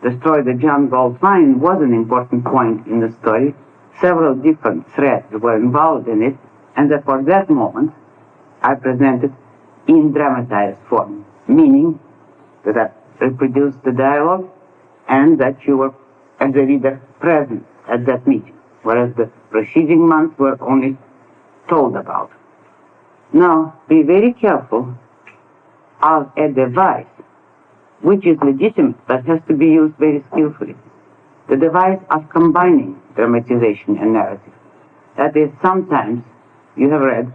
destroy the John Galt mine was an important point in the story. Several different threads were involved in it, and therefore that moment I presented in dramatized form, meaning that I reproduced the dialogue and that you were, as a reader, present at that meeting, whereas the preceding months were only told about. Now, be very careful of a device which is legitimate but has to be used very skillfully. The device of combining dramatization and narrative. That is, sometimes you have read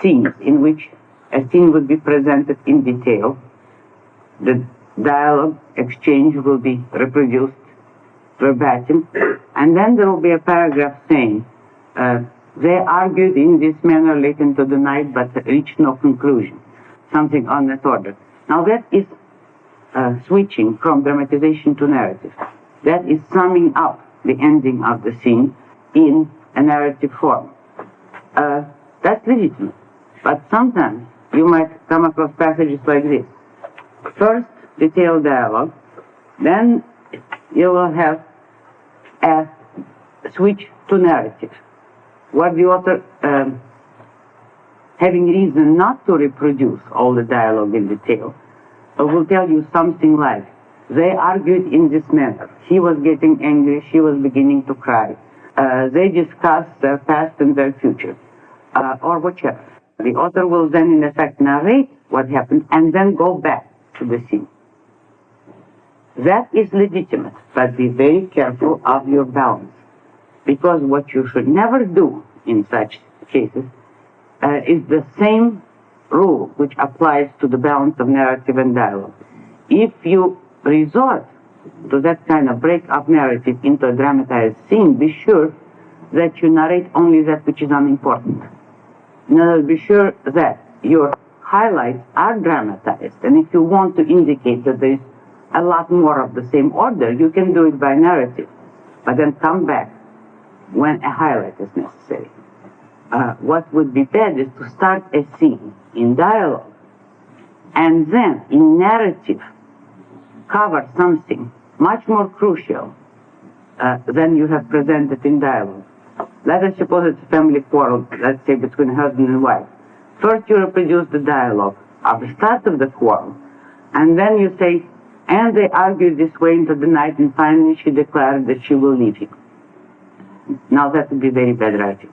scenes in which a scene would be presented in detail, the dialogue exchange will be reproduced verbatim, and then there will be a paragraph saying, they argued in this manner late into the night but reached no conclusion, something on that order. Now that is switching from dramatization to narrative. That is summing up the ending of the scene in a narrative form. That's legitimate, but sometimes you might come across passages like this. First, detailed dialogue, then you will have a switch to narrative, where the author, having reason not to reproduce all the dialogue in detail, will tell you something like, they argued in this manner. He was getting angry, she was beginning to cry. They discussed their past and their future, or whichever. The author will then, in effect, narrate what happened and then go back to the scene. That is legitimate, but be very careful of your balance, because what you should never do in such cases is the same rule which applies to the balance of narrative and dialogue. If you resort to that kind of break of narrative into a dramatized scene, be sure that you narrate only that which is unimportant. In other words, be sure that your highlights are dramatized, and if you want to indicate that there is a lot more of the same order, you can do it by narrative, but then come back when a highlight is necessary. What would be bad is to start a scene in dialogue and then in narrative cover something much more crucial than you have presented in dialogue. Let us suppose it's a family quarrel, let's say between husband and wife. First you reproduce the dialogue of the start of the quarrel, and then you say, and they argued this way into the night, and finally she declared that she will leave him. Now that would be very bad writing.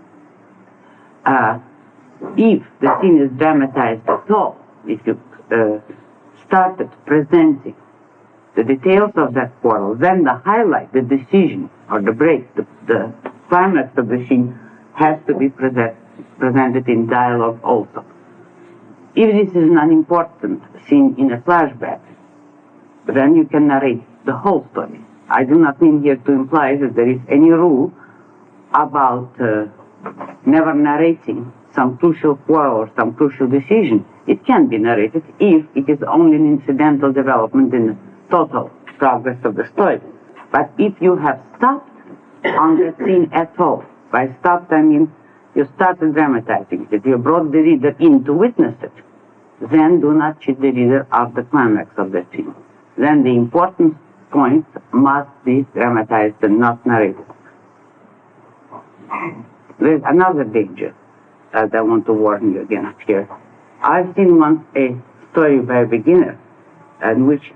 If the scene is dramatized at all, if you started presenting the details of that quarrel, then the highlight, the decision, or the break, the climax of the scene has to be presented in dialogue also. If this is an unimportant scene in a flashback, then you can narrate the whole story. I do not mean here to imply that there is any rule about never narrating some crucial quarrel or some crucial decision. It can be narrated if it is only an incidental development in the total progress of the story. But if you have stopped on that scene at all, by stopped I mean you started dramatizing it, you brought the reader in to witness it, then do not cheat the reader of the climax of the scene. Then the important points must be dramatized and not narrated. There's another danger that I want to warn you against here. I've seen once a story by a beginner in which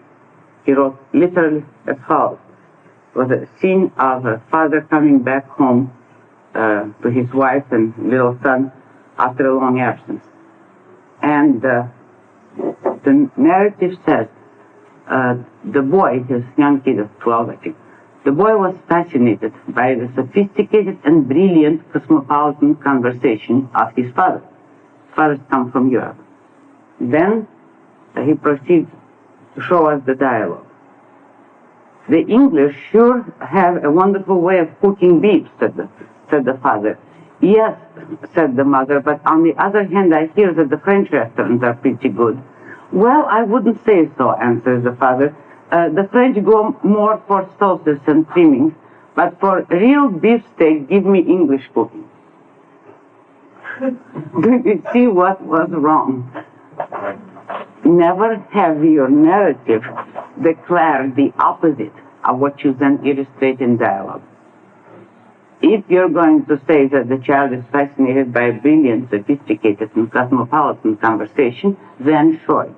he wrote literally as follows. It was a scene of a father coming back home to his wife and little son after a long absence. And the narrative says the boy, his young kid of 12, I think, the boy was fascinated by the sophisticated and brilliant cosmopolitan conversation of his father. His father's come from Europe. Then he proceeds to show us the dialogue. The English sure have a wonderful way of cooking beef, said the father. Yes, said the mother, but on the other hand, I hear that the French restaurants are pretty good. Well, I wouldn't say so, answers the father. The French go more for sauces and trimmings, but for real beefsteak, give me English cooking. Do you see what was wrong? Never have your narrative declare the opposite of what you then illustrate in dialogue. If you're going to say that the child is fascinated by brilliant, sophisticated, and cosmopolitan conversation, then show it.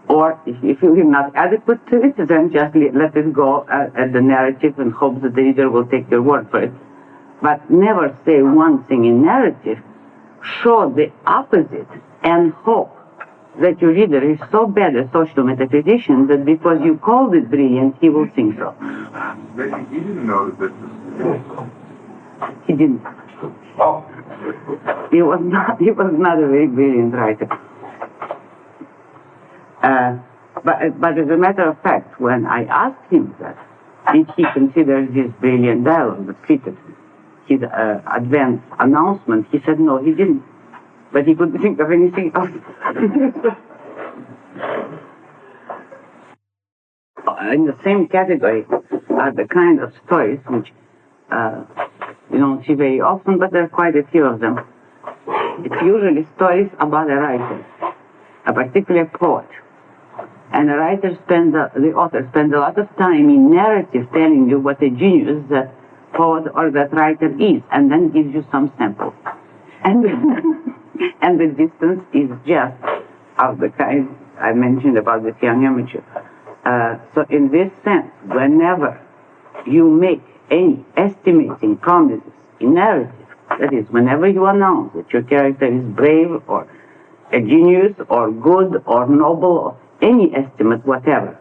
Or if you're not adequate to it, then just let it go at the narrative and hope that the reader will take your word for it. But never say one thing in narrative, show the opposite, and hope that your reader is so bad a social metaphysician that because you called it brilliant, he will think so. Maybe he didn't know that this was... He didn't. Oh. He was not a very brilliant writer. But as a matter of fact, when I asked him that, did he consider this brilliant dialogue that fitted his advance announcement, he said no, he didn't. But he couldn't think of anything else. In the same category are the kind of stories which you don't see very often, but there are quite a few of them. It's usually stories about a writer, a particular poet. And the author spends a lot of time in narrative telling you what a genius that poet or that writer is, and then gives you some samples. And, and the distance is just of the kind I mentioned about this young amateur. So in this sense, whenever you make any estimating promises in narrative, that is, whenever you announce that your character is brave or a genius or good or noble or any estimate whatever,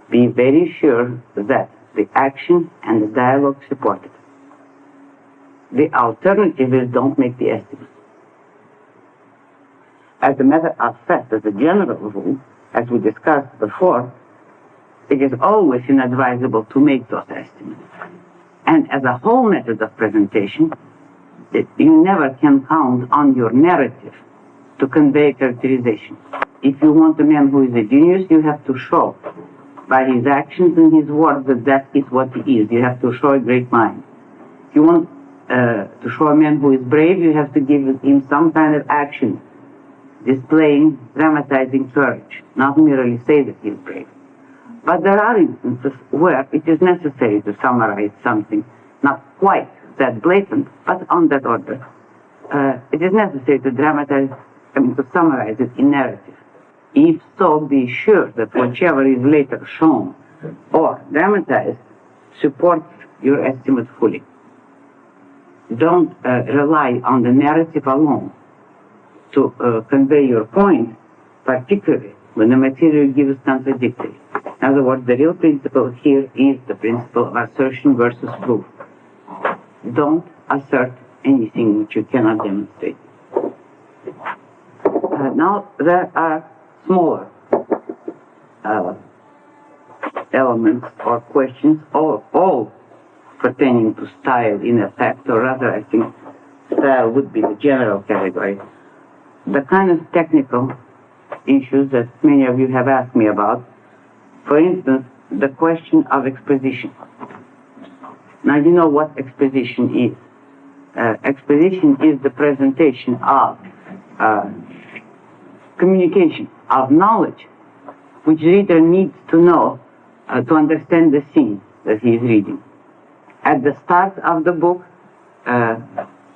be very sure that the action and the dialogue support it. The alternative is don't make the estimate. As a matter of fact, as a general rule, as we discussed before, it is always inadvisable to make those estimates. And as a whole method of presentation, you never can count on your narrative to convey characterization. If you want a man who is a genius, you have to show by his actions and his words that that is what he is. You have to show a great mind. If you want to show a man who is brave, you have to give him some kind of action, displaying, dramatizing courage, not merely say that he is brave. But there are instances where it is necessary to summarize something, not quite that blatant, but on that order. It is necessary to to summarize it in narrative. If so, be sure that whichever is later shown or dramatized supports your estimate fully. Don't rely on the narrative alone to convey your point, particularly when the material gives contradictory. In other words, the real principle here is the principle of assertion versus proof. Don't assert anything which you cannot demonstrate. Now, there are smaller elements or questions, all pertaining to style in effect, or rather, I think style would be the general category. The kind of technical issues that many of you have asked me about, for instance, the question of exposition. Now, you know what exposition is. Exposition is the presentation of communication, of knowledge, which the reader needs to know to understand the scene that he is reading. At the start of the book,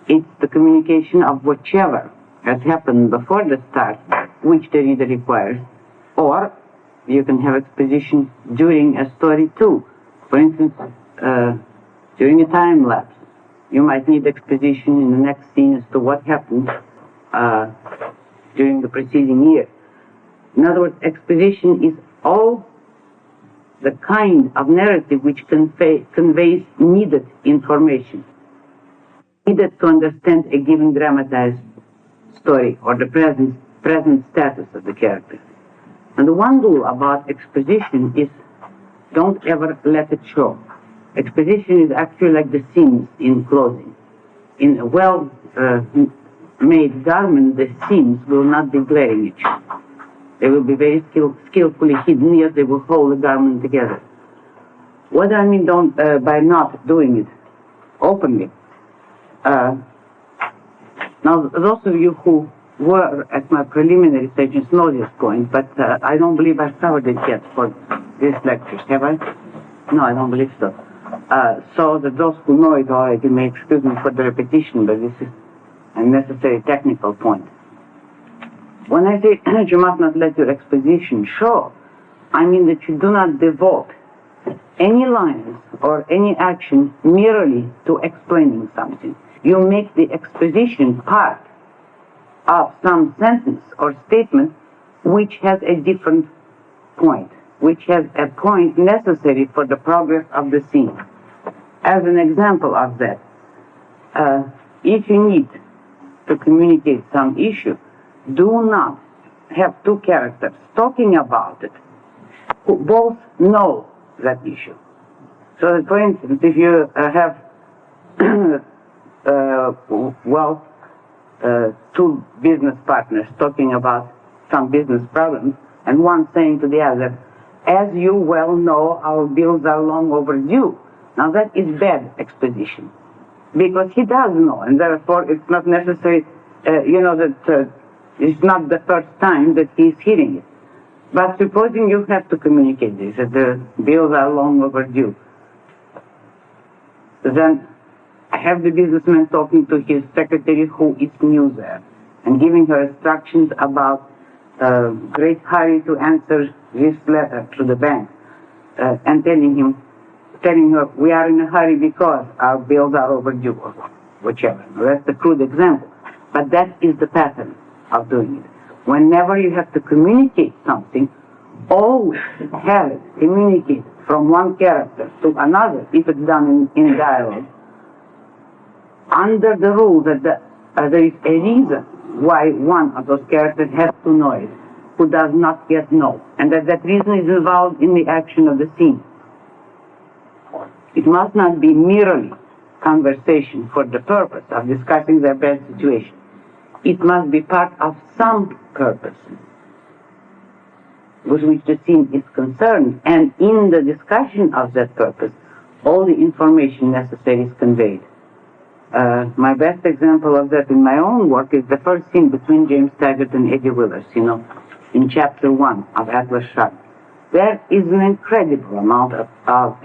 it's the communication of whichever has happened before the start, which the reader requires. Or you can have exposition during a story too. For instance, during a time lapse, you might need exposition in the next scene as to what happened during the preceding year. In other words, exposition is all the kind of narrative which conveys needed information, needed to understand a given dramatized story or the present status of the character. And the one rule about exposition is don't ever let it show. Exposition is actually like the seams in clothing. In a well-made garment, the seams will not be glaring at you. They will be very skillfully hidden, yet they will hold the garment together. What I mean by not doing it openly. Now, those of you who were at my preliminary stages know this point, but I don't believe I've covered it yet for these lectures, have I? No, I don't believe so. So that those who know it already may excuse me for the repetition, but this is a necessary technical point. When I say you must not let your exposition show, I mean that you do not devote any lines or any action merely to explaining something. You make the exposition part of some sentence or statement which has a different point, which has a point necessary for the progress of the scene. As an example of that, if you need to communicate some issue, do not have two characters talking about it who both know that issue. So that, for instance, if you have two business partners talking about some business problems, and one saying to the other, as you well know, our bills are long overdue. Now that is bad exposition, because he does know, and therefore it's not necessary, that it's not the first time that he's hearing it. But supposing you have to communicate this, that the bills are long overdue, then I have the businessman talking to his secretary who is new there and giving her instructions about great hurry to answer this letter to the bank and telling her we are in a hurry because our bills are overdue or whichever. That's the crude example. But that is the pattern of doing it. Whenever you have to communicate something, always have it communicate from one character to another if it's done in dialogue, under the rule that there is a reason why one of those characters has to know it, who does not yet know, and that reason is involved in the action of the scene. It must not be merely conversation for the purpose of discussing their bad situation. It must be part of some purpose with which the scene is concerned, and in the discussion of that purpose, all the information necessary is conveyed. My best example of that in my own work is the first scene between James Taggart and Eddie Willers, in chapter 1 of Atlas Shrugged. There is an incredible amount of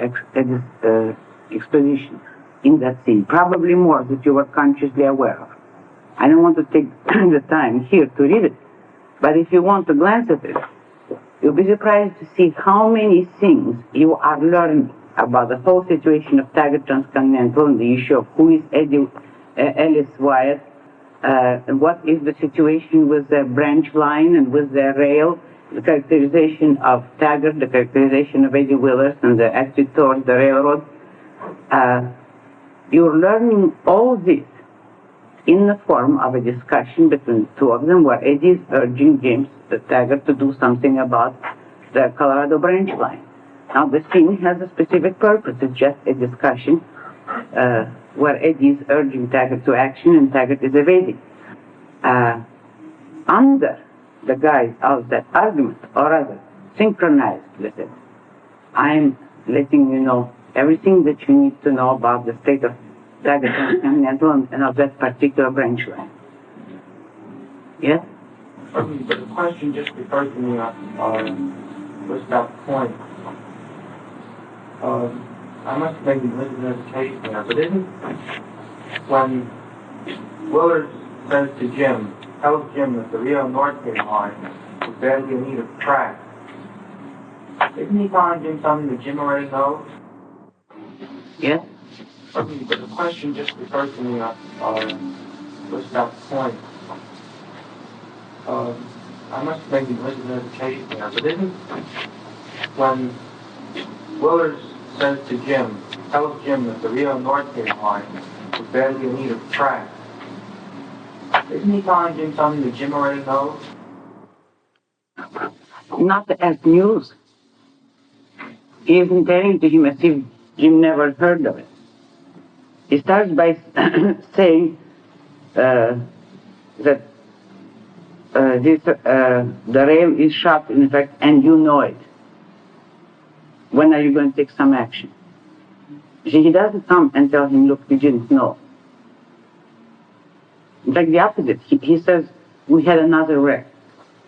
exposition in that scene, probably more that you were consciously aware of. I don't want to take the time here to read it, but if you want to glance at it, you'll be surprised to see how many things you are learning about the whole situation of Taggart Transcontinental and the issue of who is Ellis Wyatt, and what is the situation with their branch line and with their rail, the characterization of Taggart, the characterization of Eddie Willers, and the attitude towards the railroad. You're learning all this in the form of a discussion between the two of them, where Eddie is urging James Taggart to do something about the Colorado branch line. Now, the scene has a specific purpose. It's just a discussion where Eddie is urging Taggart to action and Taggart is evading. Under the guise of that argument, or rather, synchronized with it, I'm letting you know everything that you need to know about the state of Taggart Transcontinental and of that particular branch line. Yes? But the question just occurred to me was about the point. I must have maybe listened to the case there, but isn't when Willard says to Jim, tells Jim that the Rio Norte line is badly in need of track, isn't he telling Jim something that Jim already knows? Yes? But the question just occurred to me was about the point. I must have maybe listened to the case there, but isn't when Willard says to Jim, tells Jim that the Rio Norte line is badly in need of track, isn't he telling Jim something that Jim already knows? Not as news. He isn't telling to him as if Jim never heard of it. He starts by saying that the rail is shut, in fact, and you know it. When are you going to take some action? He doesn't come and tell him, look, we didn't know. In fact, the opposite. He says, we had another wreck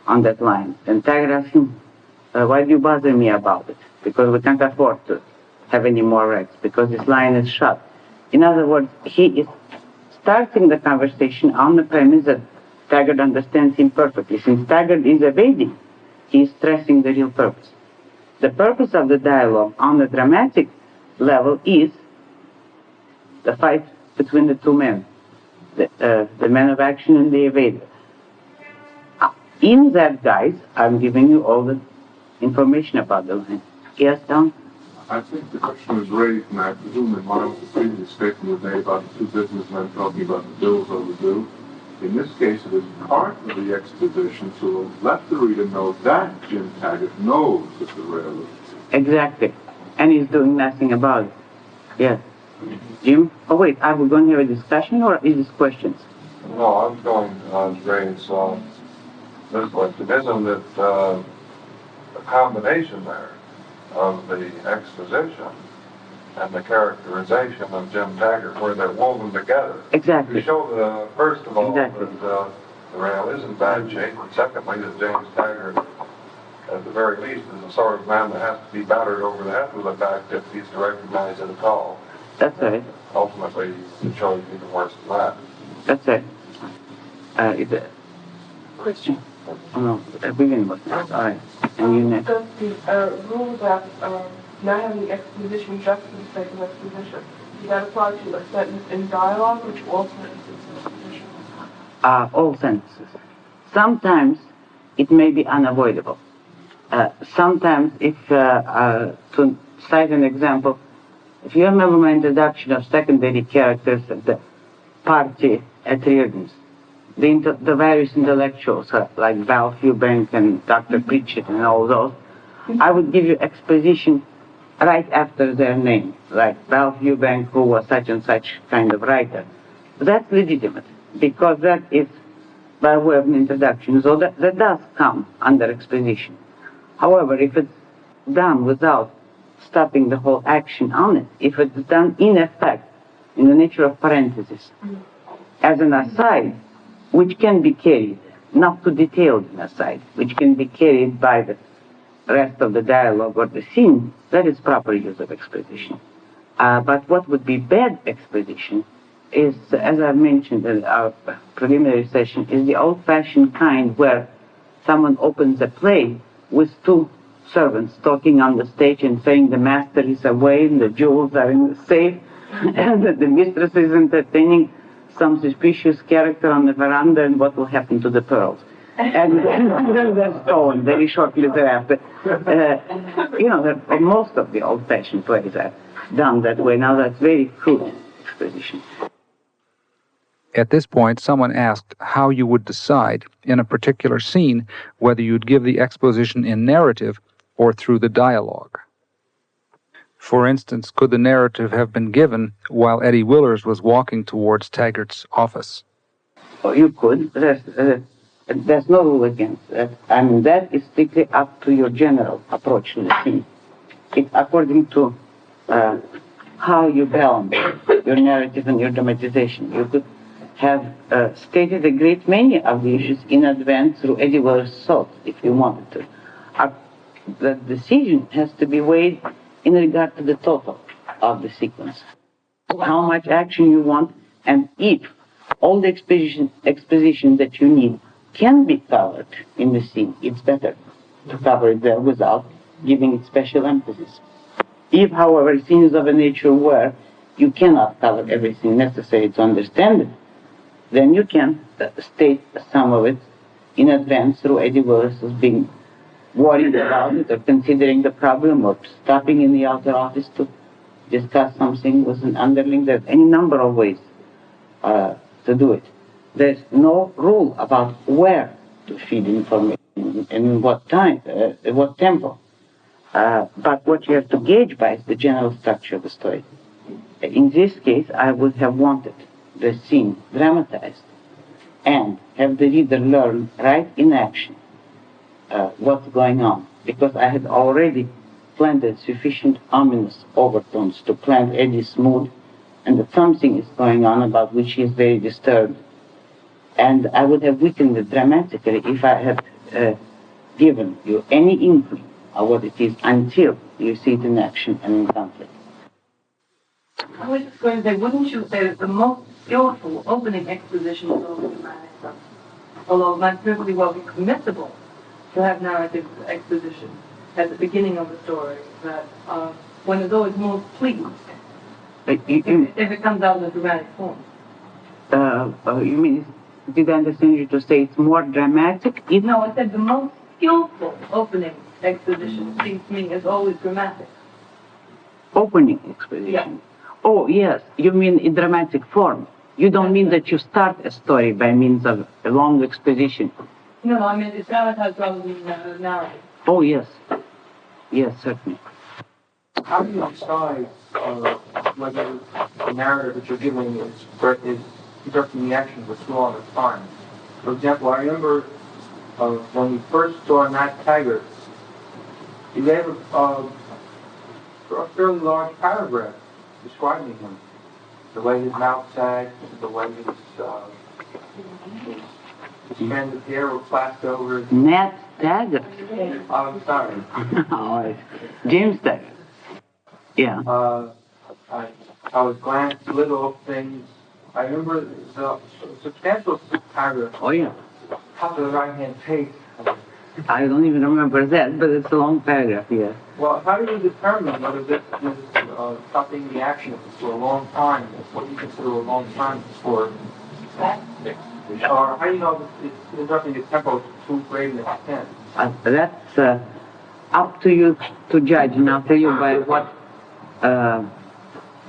on that line. And Taggart asks him, why do you bother me about it? Because we can't afford to have any more wrecks, because this line is shut. In other words, he is starting the conversation on the premise that Taggart understands him perfectly. Since Taggart is evading, he is stressing the real purpose. The purpose of the dialogue on the dramatic level is the fight between the two men, the man of action and the evader. In that, guys, I'm giving you all the information about the line. Yes, Tom? I think the question was raised, and I presume in line with the previous statement was made about the two businessmen talking about the bills overdue. In this case, it is part of the exposition to let the reader know that Jim Taggart knows that the rail is. Exactly. And he's doing nothing about it. Yes. Jim? Oh, wait, are we going to have a discussion or is this questions? No, I'm going to raise this question. Isn't it a combination there of the exposition and the characterization of Jim Taggart where they're woven together? Exactly. To show, first of all, exactly. that the rail is in bad shape, and secondly, that James Taggart, at the very least, is the sort of man that has to be battered over the head with the fact if he's to recognize it at all. That's right. Ultimately, it shows even worse than that. That's right. Question? Oh, no, begin with that. All right. And you next. Does the rule that not having exposition just for the sake of exposition, does that apply to a sentence in dialogue or to all sentences in exposition? All sentences. Sometimes it may be unavoidable. Sometimes, if to cite an example, if you remember my introduction of secondary characters at the party at Reardon's, the various intellectuals like Val Fewbank and Dr. Pritchett and all those, I would give you exposition right after their name, like Val Fewbank, who was such and such kind of writer. That's legitimate, because that is by way of an introduction, so that does come under exposition. However, if it's done without stopping the whole action on it, if it's done in effect, in the nature of parentheses, as an aside, which can be carried, not too detailed an aside, which can be carried by the rest of the dialogue or the scene, that is proper use of exposition. But what would be bad exposition is, as I mentioned in our preliminary session, is the old-fashioned kind where someone opens a play with two servants talking on the stage and saying the master is away and the jewels are in the safe and the mistress is entertaining some suspicious character on the veranda and what will happen to the pearls. And then they're stolen very shortly thereafter. Most of the old-fashioned plays are done that way. Now that's very crude exposition. At this point, someone asked how you would decide in a particular scene whether you'd give the exposition in narrative or through the dialogue. For instance, could the narrative have been given while Eddie Willers was walking towards Taggart's office? Oh, you could. There's no rule against that. I mean, that is strictly up to your general approach to the scene. It's according to how you balance your narrative and your dramatization. You could have stated a great many of the issues in advance through Eddie Willers' thought, if you wanted to. The decision has to be weighed in regard to the total of the sequence. How much action you want, and if all the exposition that you need can be covered in the scene, it's better to cover it there without giving it special emphasis. If, however, the scene is of a nature where you cannot cover everything necessary to understand it, then you can state some of it in advance through Eddie Willers as being worried about it or considering the problem or stopping in the outer office to discuss something with an underling. There's any number of ways to do it. There's no rule about where to feed information and in what time, what tempo. But what you have to gauge by is the general structure of the story. In this case, I would have wanted the scene dramatized and have the reader learn right in action what's going on, because I had already planted sufficient ominous overtones to plant Eddie's mood, and that something is going on about which he is very disturbed. And I would have weakened it dramatically if I had given you any inkling of what it is until you see it in action and in conflict. I was just going to say, wouldn't you say that the most skillful opening exposition is always dramatic? Although it might perfectly well be permissible to have narrative exposition at the beginning of the story, that one is always most pleased if it comes out in a dramatic form. You mean, did I understand you to say it's more dramatic? No, I said the most skillful opening exposition seems to me is always dramatic. Opening exposition? Yeah. Oh, yes. You mean in dramatic form. You don't mean that you start a story by means of a long exposition. No, I mean it's dramatized rather than narrative. Oh, yes. Yes, certainly. How do you decide whether the narrative that you're giving is conducting the action for too long a time? For example, I remember when we first saw Matt Taggart, he gave a fairly large paragraph describing him. The way his mouth sagged, the way his suspended hair was plastered over his... Matt Taggart? I'm sorry. Oh, James Taggart. Yeah. I was glanced little things. I remember the substantial paragraph. Oh, yeah. Top of the right-hand page. I don't even remember that, but it's a long paragraph, yeah. Well, how do you determine whether this is stopping the action for a long time? What do you consider a long time for slapstick? Or how do you know it's interrupting the tempo to too great an extent? That's up to you to judge, and I'll tell you by what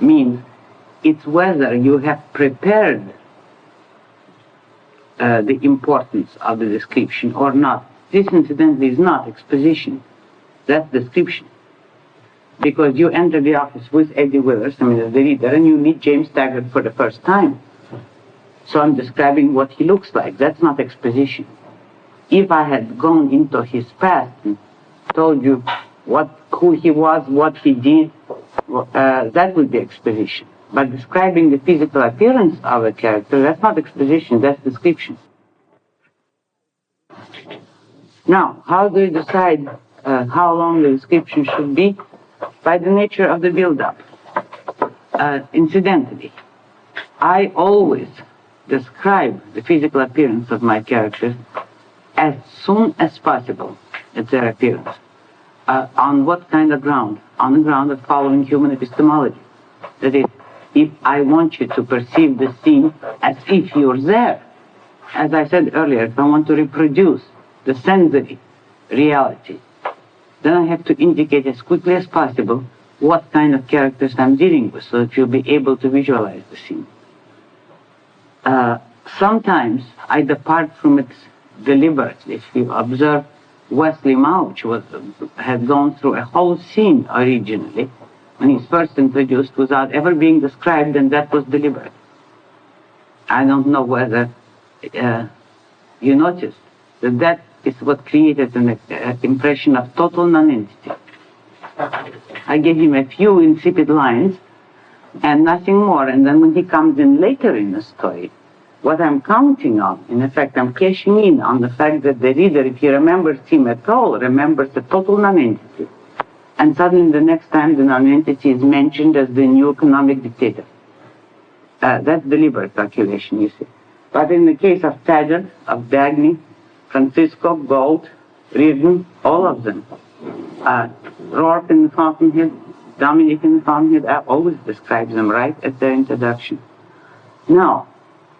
means. It's whether you have prepared the importance of the description or not. This, incidentally, is not exposition. That's description. Because you enter the office with Eddie Willers, I mean, as the reader, and you meet James Taggart for the first time. So I'm describing what he looks like. That's not exposition. If I had gone into his past and told you who he was, what he did, that would be exposition. But describing the physical appearance of a character, that's not exposition, that's description. Now, how do you decide how long the description should be? By the nature of the build-up. Incidentally, I always describe the physical appearance of my characters as soon as possible at their appearance. On what kind of ground? On the ground of following human epistemology. That is, if I want you to perceive the scene as if you're there, as I said earlier, if I want to reproduce the sensory reality, then I have to indicate as quickly as possible what kind of characters I'm dealing with so that you'll be able to visualize the scene. Sometimes I depart from it deliberately. If you observe Wesley Mauch had gone through a whole scene originally when he's first introduced without ever being described, and that was deliberate. I don't know whether you noticed that is what created an impression of total nonentity. I gave him a few insipid lines and nothing more, and then when he comes in later in the story, what I'm counting on, in effect, I'm cashing in on the fact that the reader, if he remembers him at all, remembers the total nonentity. And suddenly the next time the nonentity is mentioned as the new economic dictator. That's deliberate calculation, you see. But in the case of Taggart, of Dagny, Francisco, Gold, Reardon, all of them, Rourke in the Fountainhead, Dominic in the Fountainhead, I always describe them right at their introduction. Now,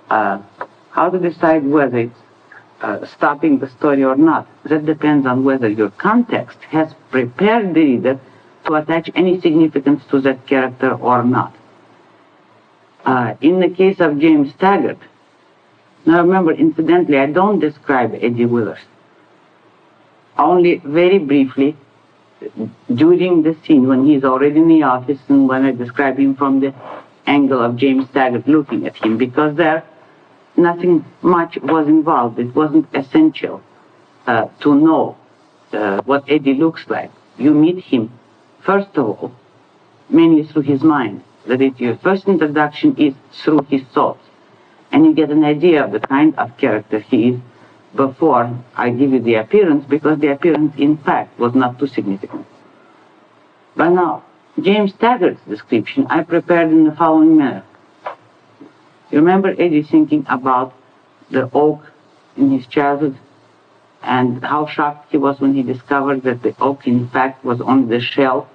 how to decide whether it's stopping the story or not? That depends on whether your context has prepared the reader to attach any significance to that character or not. In the case of James Taggart, now remember, incidentally, I don't describe Eddie Willers. Only very briefly, during the scene when he's already in the office and when I describe him from the angle of James Taggart looking at him, because there nothing much was involved. It wasn't essential to know what Eddie looks like. You meet him, first of all, mainly through his mind. That is, your first introduction is through his thoughts. And you get an idea of the kind of character he is before I give you the appearance, because the appearance, in fact, was not too significant. But now, James Taggart's description I prepared in the following manner. You remember Eddie thinking about the oak in his childhood and how shocked he was when he discovered that the oak, in fact, was only the shell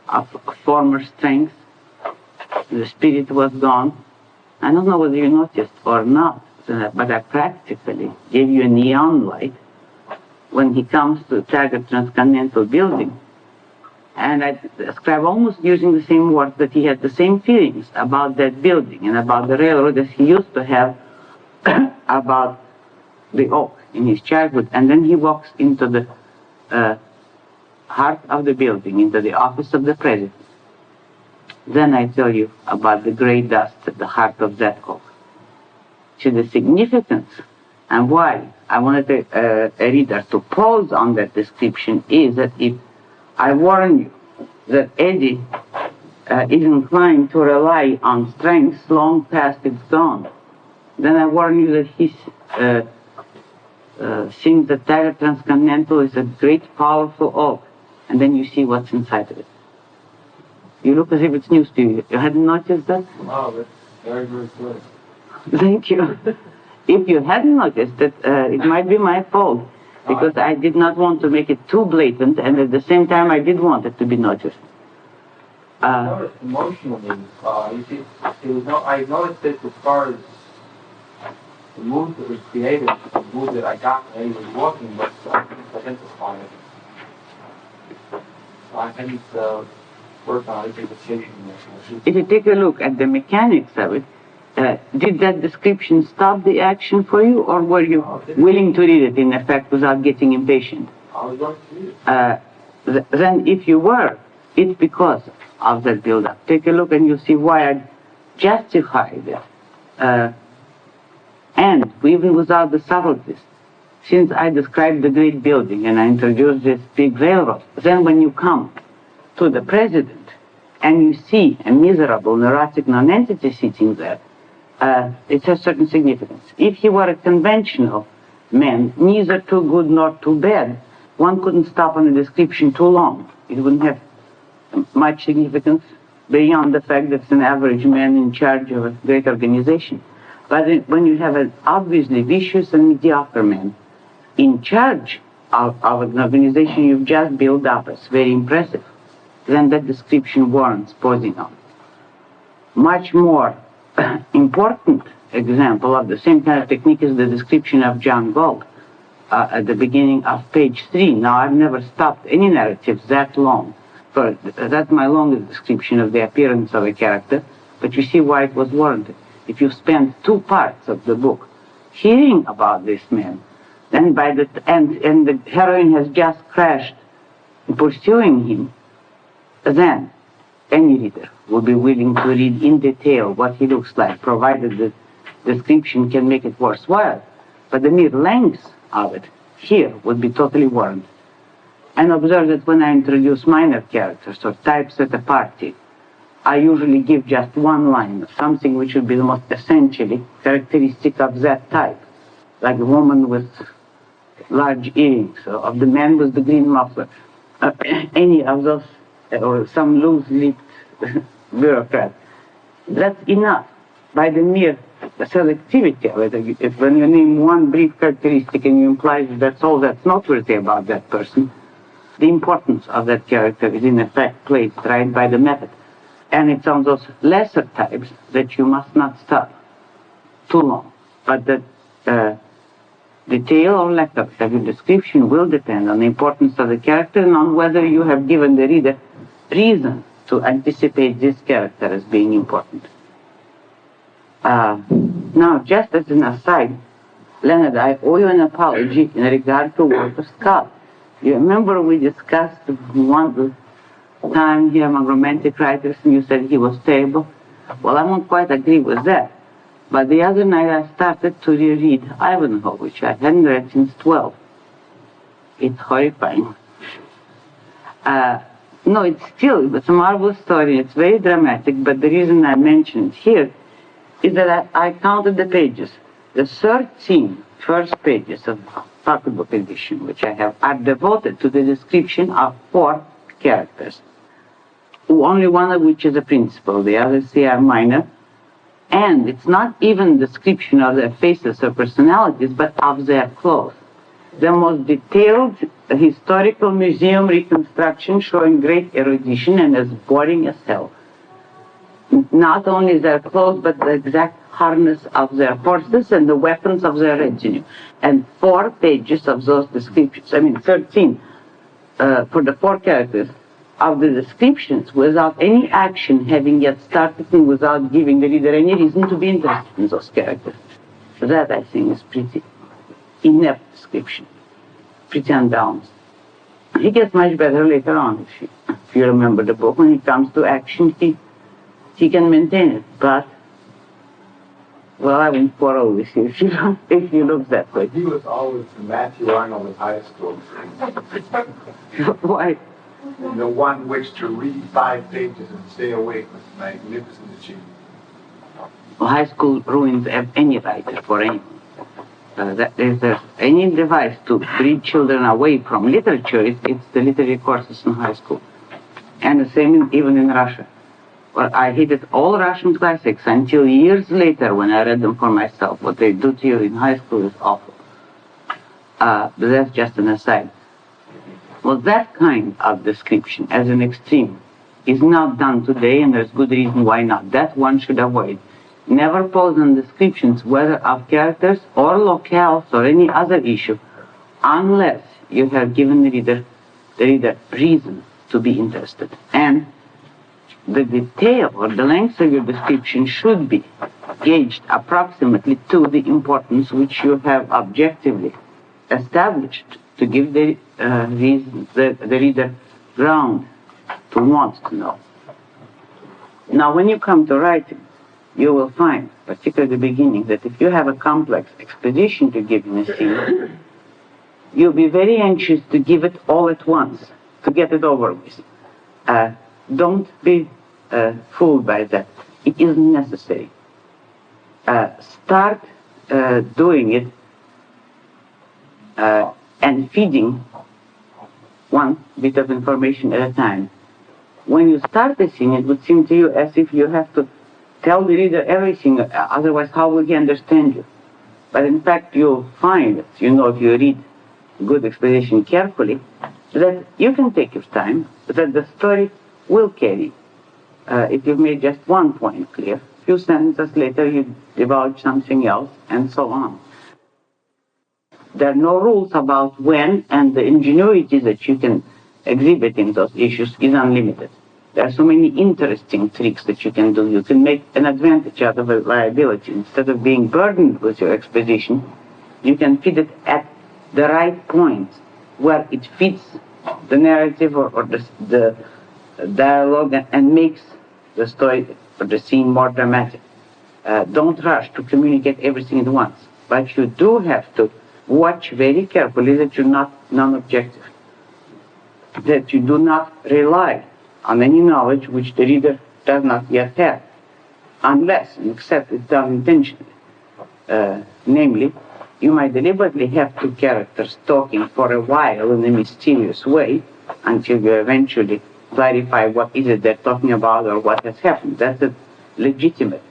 of former strength. The spirit was gone. I don't know whether you noticed or not, but I practically gave you a neon light when he comes to Taggart Transcontinental Building. And I describe almost using the same words that he had the same feelings about that building and about the railroad as he used to have about the oak in his childhood. And then he walks into the heart of the building, into the office of the president. Then I tell you about the gray dust at the heart of that oak. See, the significance and why I wanted a reader to pause on that description is that if I warn you that Eddie is inclined to rely on strengths long past its dawn, then I warn you that he thinks that Taggart Transcontinental is a great, powerful oak, and then you see what's inside of it. You look as if it's news to you. You hadn't noticed that? Wow, that's very, very good. Thank you. If you hadn't noticed it, it might be my fault, because I did not want to make it too blatant, and at the same time I did want it to be noticed. I noticed emotionally, you see, I noticed this as far as the mood that was created, the mood that I got when I was walking, but I couldn't identify it. I didn't work on identification. If you take a look at the mechanics of it, did that description stop the action for you, or were you willing to read it in effect without getting impatient? I was going to read it. Then if you were, it's because of that build-up. Take a look and you'll see why I justified it. And even without the subtleties, since I described the great building and I introduced this big railroad, then when you come to the president and you see a miserable neurotic non-entity sitting there, it has certain significance. If he were a conventional man, neither too good nor too bad, one couldn't stop on a description too long. It wouldn't have much significance beyond the fact that it's an average man in charge of a great organization. But when you have an obviously vicious and mediocre man in charge of an organization you've just built up as very impressive, then that description warrants pausing on. Much more important example of the same kind of technique is the description of John Galt at the beginning of page 3. Now, I've never stopped any narratives that long. That's my longest description of the appearance of a character, but you see why it was warranted. If you spend 2 parts of the book hearing about this man, then by the end, and the heroine has just crashed pursuing him, then any reader will be willing to read in detail what he looks like, provided the description can make it worthwhile. But the mere length of it here would be totally warranted. And observe that when I introduce minor characters or types at a party, I usually give just one line of something which would be the most essentially characteristic of that type, like the woman with large earrings, or of the man with the green muffler, any of those, or some loose-lipped bureaucrat. That's enough by the mere selectivity of it. If when you name one brief characteristic and you imply that that's all that's noteworthy about that person, the importance of that character is in effect placed right by the method. And it's on those lesser types that you must not stop too long. But the detail or lack of your description will depend on the importance of the character and on whether you have given the reader reason to anticipate this character as being important. Now, just as an aside, Leonard, I owe you an apology in regard to Walter Scott. You remember we discussed one time here among romantic writers and you said he was terrible? Well, I won't quite agree with that. But the other night I started to reread Ivanhoe, which I hadn't read since 12. It's horrifying. No, it's a marvelous story. It's very dramatic, but the reason I mention it here is that I counted the pages. The 13 first pages of pocketbook edition, which I have, are devoted to the description of 4 characters, only one of which is a principal, the other 3 are minor, and it's not even description of their faces or personalities, but of their clothes. The most detailed historical museum reconstruction showing great erudition and as boring as hell. Not only their clothes, but the exact harness of their horses and the weapons of their retinue. And 4 pages of those descriptions, 13 for the 4 characters of the descriptions without any action having yet started and without giving the reader any reason to be interested in those characters. That, I think, is pretty inept description, pretty unbalanced. He gets much better later on, if you remember the book. When he comes to action, he can maintain it, but, well, I won't quarrel with you if you look that way. He was always the Matthew Arnold of high school. Why? The one which to read 5 pages and stay awake was a magnificent achievement. Well, high school ruins any writer for anyone. If there's any device to breed children away from literature, it's the literary courses in high school. And the same even in Russia. Well, I hated all Russian classics until years later when I read them for myself. What they do to you in high school is awful. But that's just an aside. Well, that kind of description, as an extreme, is not done today, and there's good reason why not. That one should avoid. Never pose on descriptions, whether of characters or locales or any other issue, unless you have given the reader reason to be interested. And the detail or the length of your description should be gauged approximately to the importance which you have objectively established to give the reader ground to want to know. Now, when you come to writing, you will find, particularly at the beginning, that if you have a complex exposition to give in a scene, you'll be very anxious to give it all at once, to get it over with. Don't be fooled by that. It isn't necessary. Start doing it and feeding one bit of information at a time. When you start the scene, it would seem to you as if you have to tell the reader everything, otherwise how will he understand you? But in fact, you'll find, if you read good exposition carefully, that you can take your time, that the story will carry. If you've made just one point clear, a few sentences later you divulge something else, and so on. There are no rules about when, and the ingenuity that you can exhibit in those issues is unlimited. There are so many interesting tricks that you can do. You can make an advantage out of a liability. Instead of being burdened with your exposition, you can feed it at the right point where it fits the narrative or the dialogue and makes the story or the scene more dramatic. Don't rush to communicate everything at once, but you do have to watch very carefully that you're not non-objective, that you do not rely on any knowledge which the reader does not yet have, unless and except it's done intentionally. Namely, you might deliberately have 2 characters talking for a while in a mysterious way until you eventually clarify what is it they're talking about or what has happened. That's a legitimate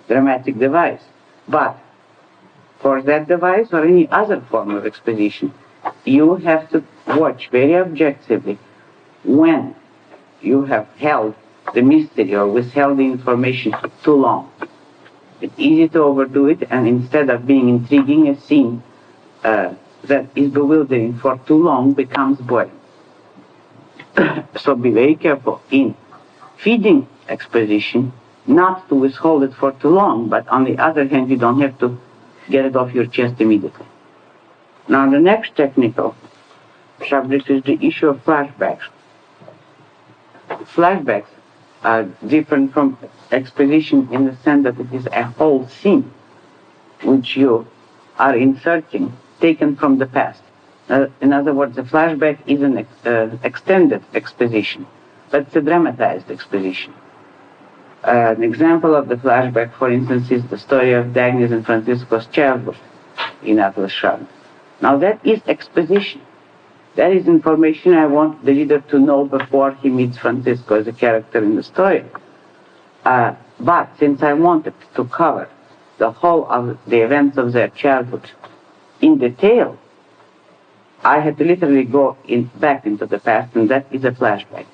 dramatic device. But for that device or any other form of exposition, you have to watch very objectively when you have held the mystery or withheld the information for too long. It's easy to overdo it, and instead of being intriguing, a scene that is bewildering for too long becomes boring. So be very careful in feeding exposition, not to withhold it for too long, but on the other hand, you don't have to get it off your chest immediately. Now, the next technical subject is the issue of flashbacks. Flashbacks different from exposition in the sense that it is a whole scene which you are inserting, taken from the past. In other words, a flashback is an extended exposition, but it's a dramatized exposition. An example of the flashback, for instance, is the story of Dagny's and Francisco's childhood in Atlas Shrugged. Now that is exposition. That is information I want the reader to know before he meets Francisco as a character in the story. But since I wanted to cover the whole of the events of their childhood in detail, I had to literally go back into the past, and that is a flashback.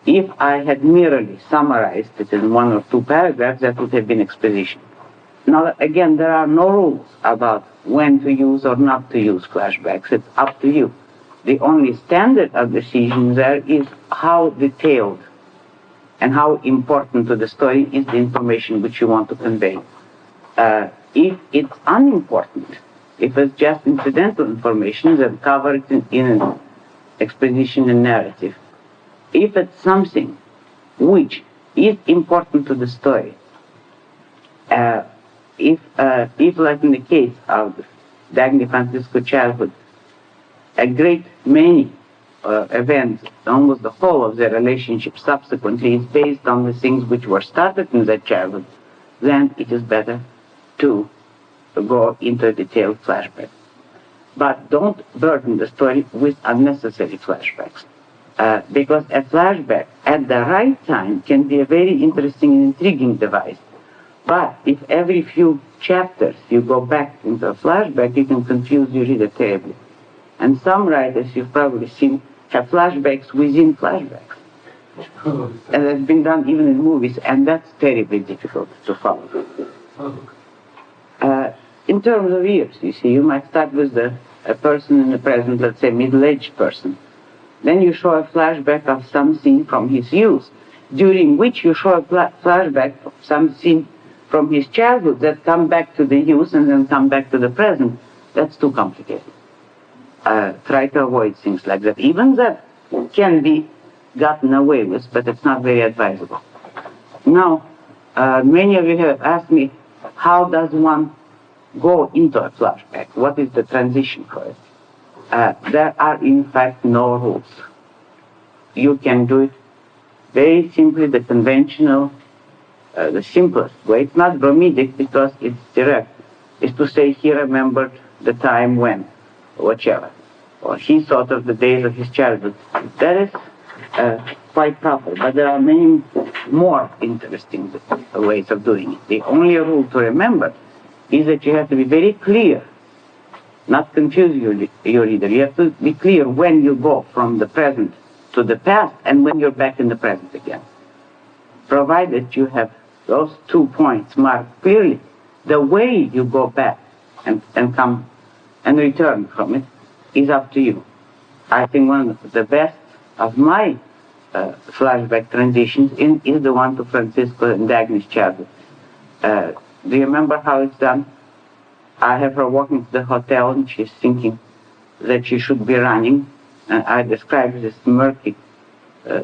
If I had merely summarized it in 1 or 2 paragraphs, that would have been exposition. Now, again, there are no rules about when to use or not to use flashbacks. It's up to you. The only standard of decision there is how detailed and how important to the story is the information which you want to convey. If it's unimportant, if it's just incidental information, then cover it in an exposition and narrative. If it's something which is important to the story, if like in the case of Dagny Francisco childhood, a great many events, almost the whole of their relationship subsequently is based on the things which were started in their childhood, then it is better to go into a detailed flashback. But don't burden the story with unnecessary flashbacks. Because a flashback at the right time can be a very interesting and intriguing device. But if every few chapters you go back into a flashback, you can confuse your reader terribly. And some writers, you've probably seen, have flashbacks within flashbacks. And that's been done even in movies, and that's terribly difficult to follow. In terms of years, you see, you might start with a person in the present, let's say middle-aged person. Then you show a flashback of some scene from his youth, during which you show a flashback of some scene from his childhood that come back to the youth and then come back to the present. That's too complicated. Try to avoid things like that. Even that can be gotten away with, but it's not very advisable. Now, many of you have asked me, how does one go into a flashback? What is the transition for it? There are, in fact, no rules. You can do it very simply, the conventional, the simplest way. It's not bromidic because it's direct. It's to say he remembered the time when, whichever, or he thought of the days of his childhood. That is quite proper, but there are many more interesting ways of doing it. The only rule to remember is that you have to be very clear, not confuse your reader. You have to be clear when you go from the present to the past and when you're back in the present again. Provided you have those 2 points marked clearly, the way you go back and come and return from it is up to you. I think one of the best of my flashback transitions is the one to Francisco and Dagny's childhood. Do you remember how it's done? I have her walking to the hotel and she's thinking that she should be running. And I describe this murky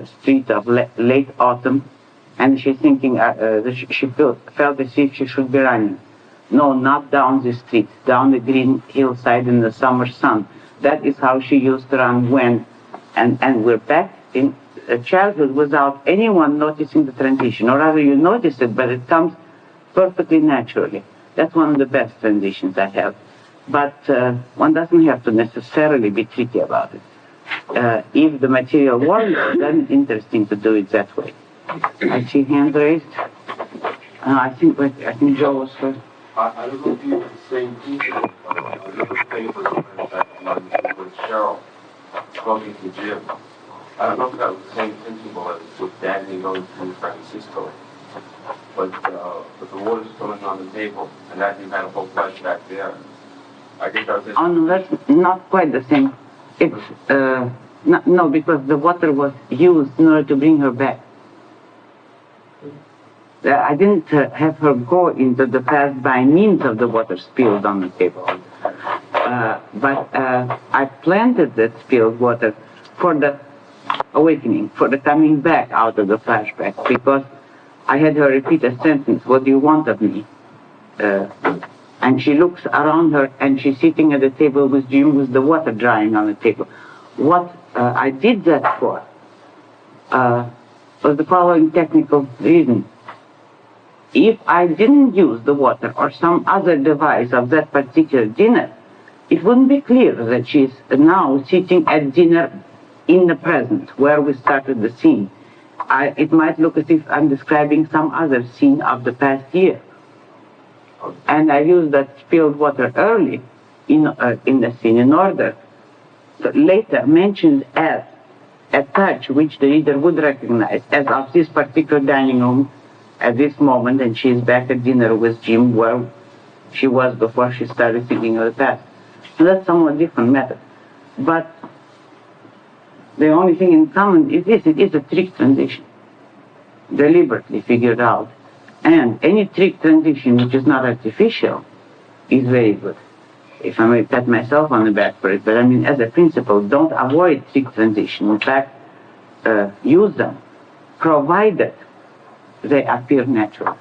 street of late autumn, and she's thinking that she felt as if she should be running. No, not down the street, down the green hillside in the summer sun. That is how she used to run when, and we're back in childhood without anyone noticing the transition, or rather you notice it, but it comes perfectly naturally. That's one of the best transitions I have. But one doesn't have to necessarily be tricky about it. If the material warrants it, then it's interesting to do it that way. I see hands raised. I think Joe was first. I don't know if you have the same principle. I look at papers with Cheryl talking to Jim. I don't know if that was the same principle as with Dagny going to Francisco. But the water's filling on the table, and that you had a whole flashback there. I guess that was it. Oh, no, that's not quite the same. It's, no, because the water was used in order to bring her back. I didn't have her go into the past by means of the water spilled on the table. But I planted that spilled water for the awakening, for the coming back out of the flashback, because I had her repeat a sentence, "What do you want of me?" And she looks around her, and she's sitting at the table with Jim with the water drying on the table. What I did that for was the following technical reason. If I didn't use the water or some other device of that particular dinner, it wouldn't be clear that she's now sitting at dinner in the present, where we started the scene. It might look as if I'm describing some other scene of the past year. And I used that spilled water early in the scene in order to later mentioned as a touch which the reader would recognize as of this particular dining room at this moment, and she is back at dinner with Jim where she was before she started thinking of the past. So that's somewhat different method. But the only thing in common is this: it is a trick transition, deliberately figured out. And any trick transition which is not artificial is very good. If I may pat myself on the back for it, but I mean, as a principle, don't avoid trick transition. In fact, use them, provided they appear natural,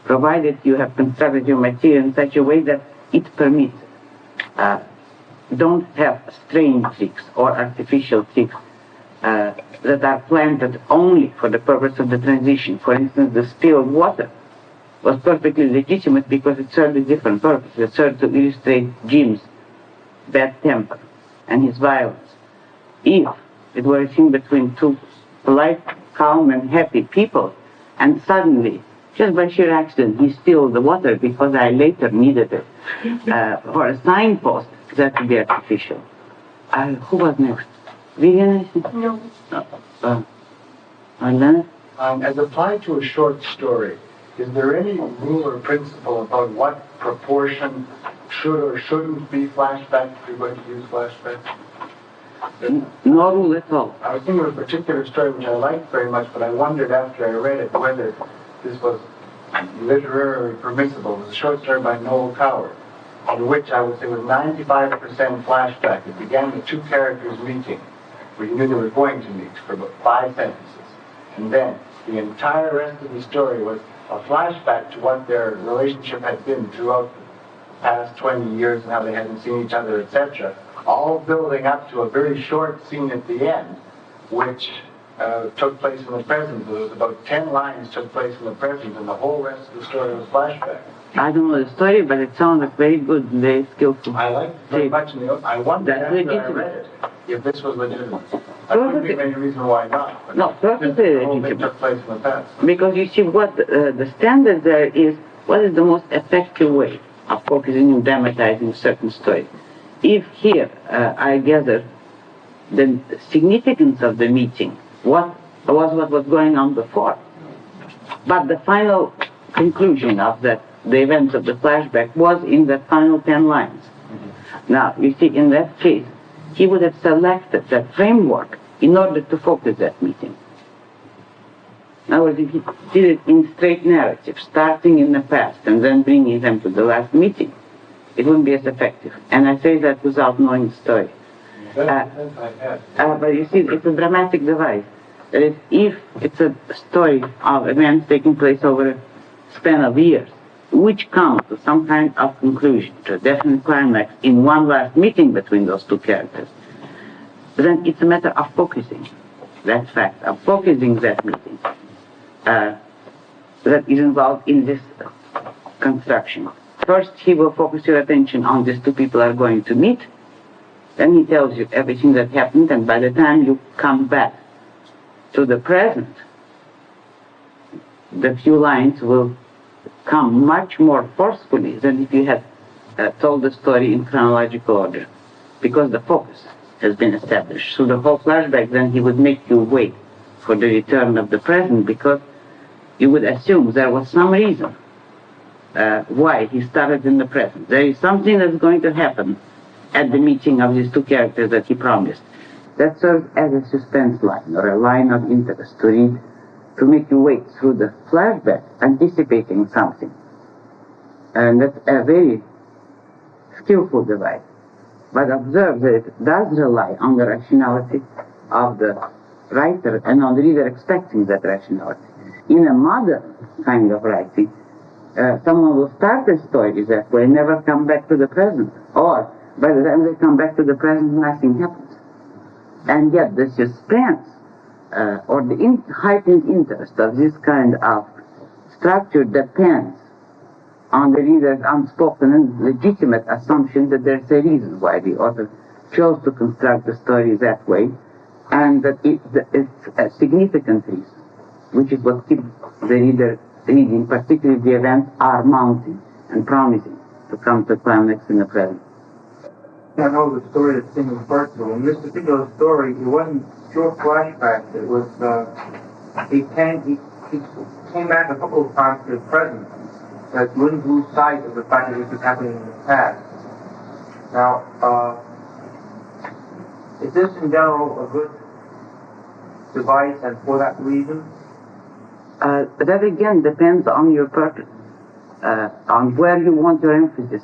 provided you have constructed your material in such a way that it permits it. Don't have strange tricks or artificial tricks that are planted only for the purpose of the transition. For instance, the spilled water was perfectly legitimate because it served a different purpose. It served to illustrate Jim's bad temper and his violence. If it were a scene between two polite, calm, and happy people, and suddenly, just by sheer accident, he spilled the water because I later needed it for a signpost, that would be artificial. Who was next? Vivian, I think? No. Leonard? As applied to a short story, is there any rule or principle about what proportion should or shouldn't be flashback if you're going to use flashback? No rule at all. I was thinking of a particular story which I liked very much, but I wondered after I read it whether this was literarily permissible. It was a short story by Noel Coward, in which I would say was 95% flashback. It began with two characters meeting, where you knew they were going to meet, for about 5 sentences. And then the entire rest of the story was a flashback to what their relationship had been throughout the past 20 years and how they hadn't seen each other, etc. All building up to a very short scene at the end, which took place in the present. There was about 10 lines took place in the present, and the whole rest of the story was flashback. I don't know the story, but it sounded very good and very skillful. I liked it very much, and I wondered after I read it if this was legitimate. I couldn't think of any reason why not. No, perfectly legitimate. Took place in the past. Because you see, what the standard there is, what is the most effective way of focusing and dramatizing a certain story? If here I gather the significance of the meeting, what was going on before, but the final conclusion of the events of the flashback was in the final 10 lines. Now, you see, in that case, he would have selected that framework in order to focus that meeting. In other words, if he did it in straight narrative, starting in the past and then bringing them to the last meeting, it wouldn't be as effective. And I say that without knowing the story. But you see, it's a dramatic device. That is, if it's a story of events taking place over a span of years, which comes to some kind of conclusion, to a definite climax in one last meeting between those two characters, then it's a matter of focusing that fact, of focusing that meeting that is involved in this construction. First, he will focus your attention on these two people are going to meet. Then he tells you everything that happened, and by the time you come back to the present, the few lines will come much more forcefully than if you had told the story in chronological order, because the focus has been established. So the whole flashback, then he would make you wait for the return of the present, because you would assume there was some reason why he started in the present. There is something that's going to happen at the meeting of these two characters that he promised. That serves as a suspense line or a line of interest to read, to make you wait through the flashback, anticipating something. And that's a very skillful device. But observe that it does rely on the rationality of the writer and on the reader expecting that rationality. in a modern kind of writing, someone will start a story that way, never come back to the present, or by the time they come back to the present, nothing happens. And yet the suspense or the heightened interest of this kind of structure depends on the reader's unspoken and legitimate assumption that there's a reason why the author chose to construct the story that way, and that it's a significant reason, which is what keeps the reader reading, particularly if the events are mounting and promising to come to climax in the present. I know the story that's being referred to. In this particular story, it wasn't pure flashbacks. It was, he came back a couple of times to the present, that you wouldn't lose sight of the fact that this was happening in the past. Now, is this in general a good device, and for that reason? That again depends on your purpose, on where you want your emphasis.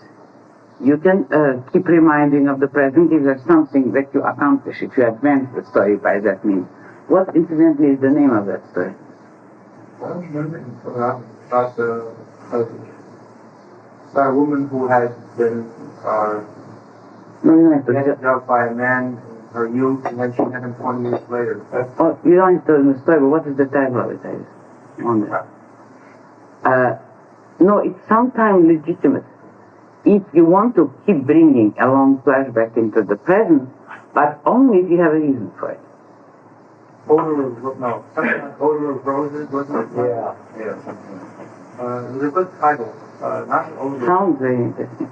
You can keep reminding of the present if there's something that you accomplish, if you advance the story by that means. What, incidentally, is the name of that story? I don't remember about a woman who has been drugged by a man in her youth, and then she had him 20 years later. Oh, you don't have to tell me the story, but what is the title of it? On that. No, it's sometimes legitimate. If you want to keep bringing a long flashback into the present, but only if you have a reason for it. Odor of Roses, wasn't it? Yeah. It was a good title. Not Odor. Sounds very interesting.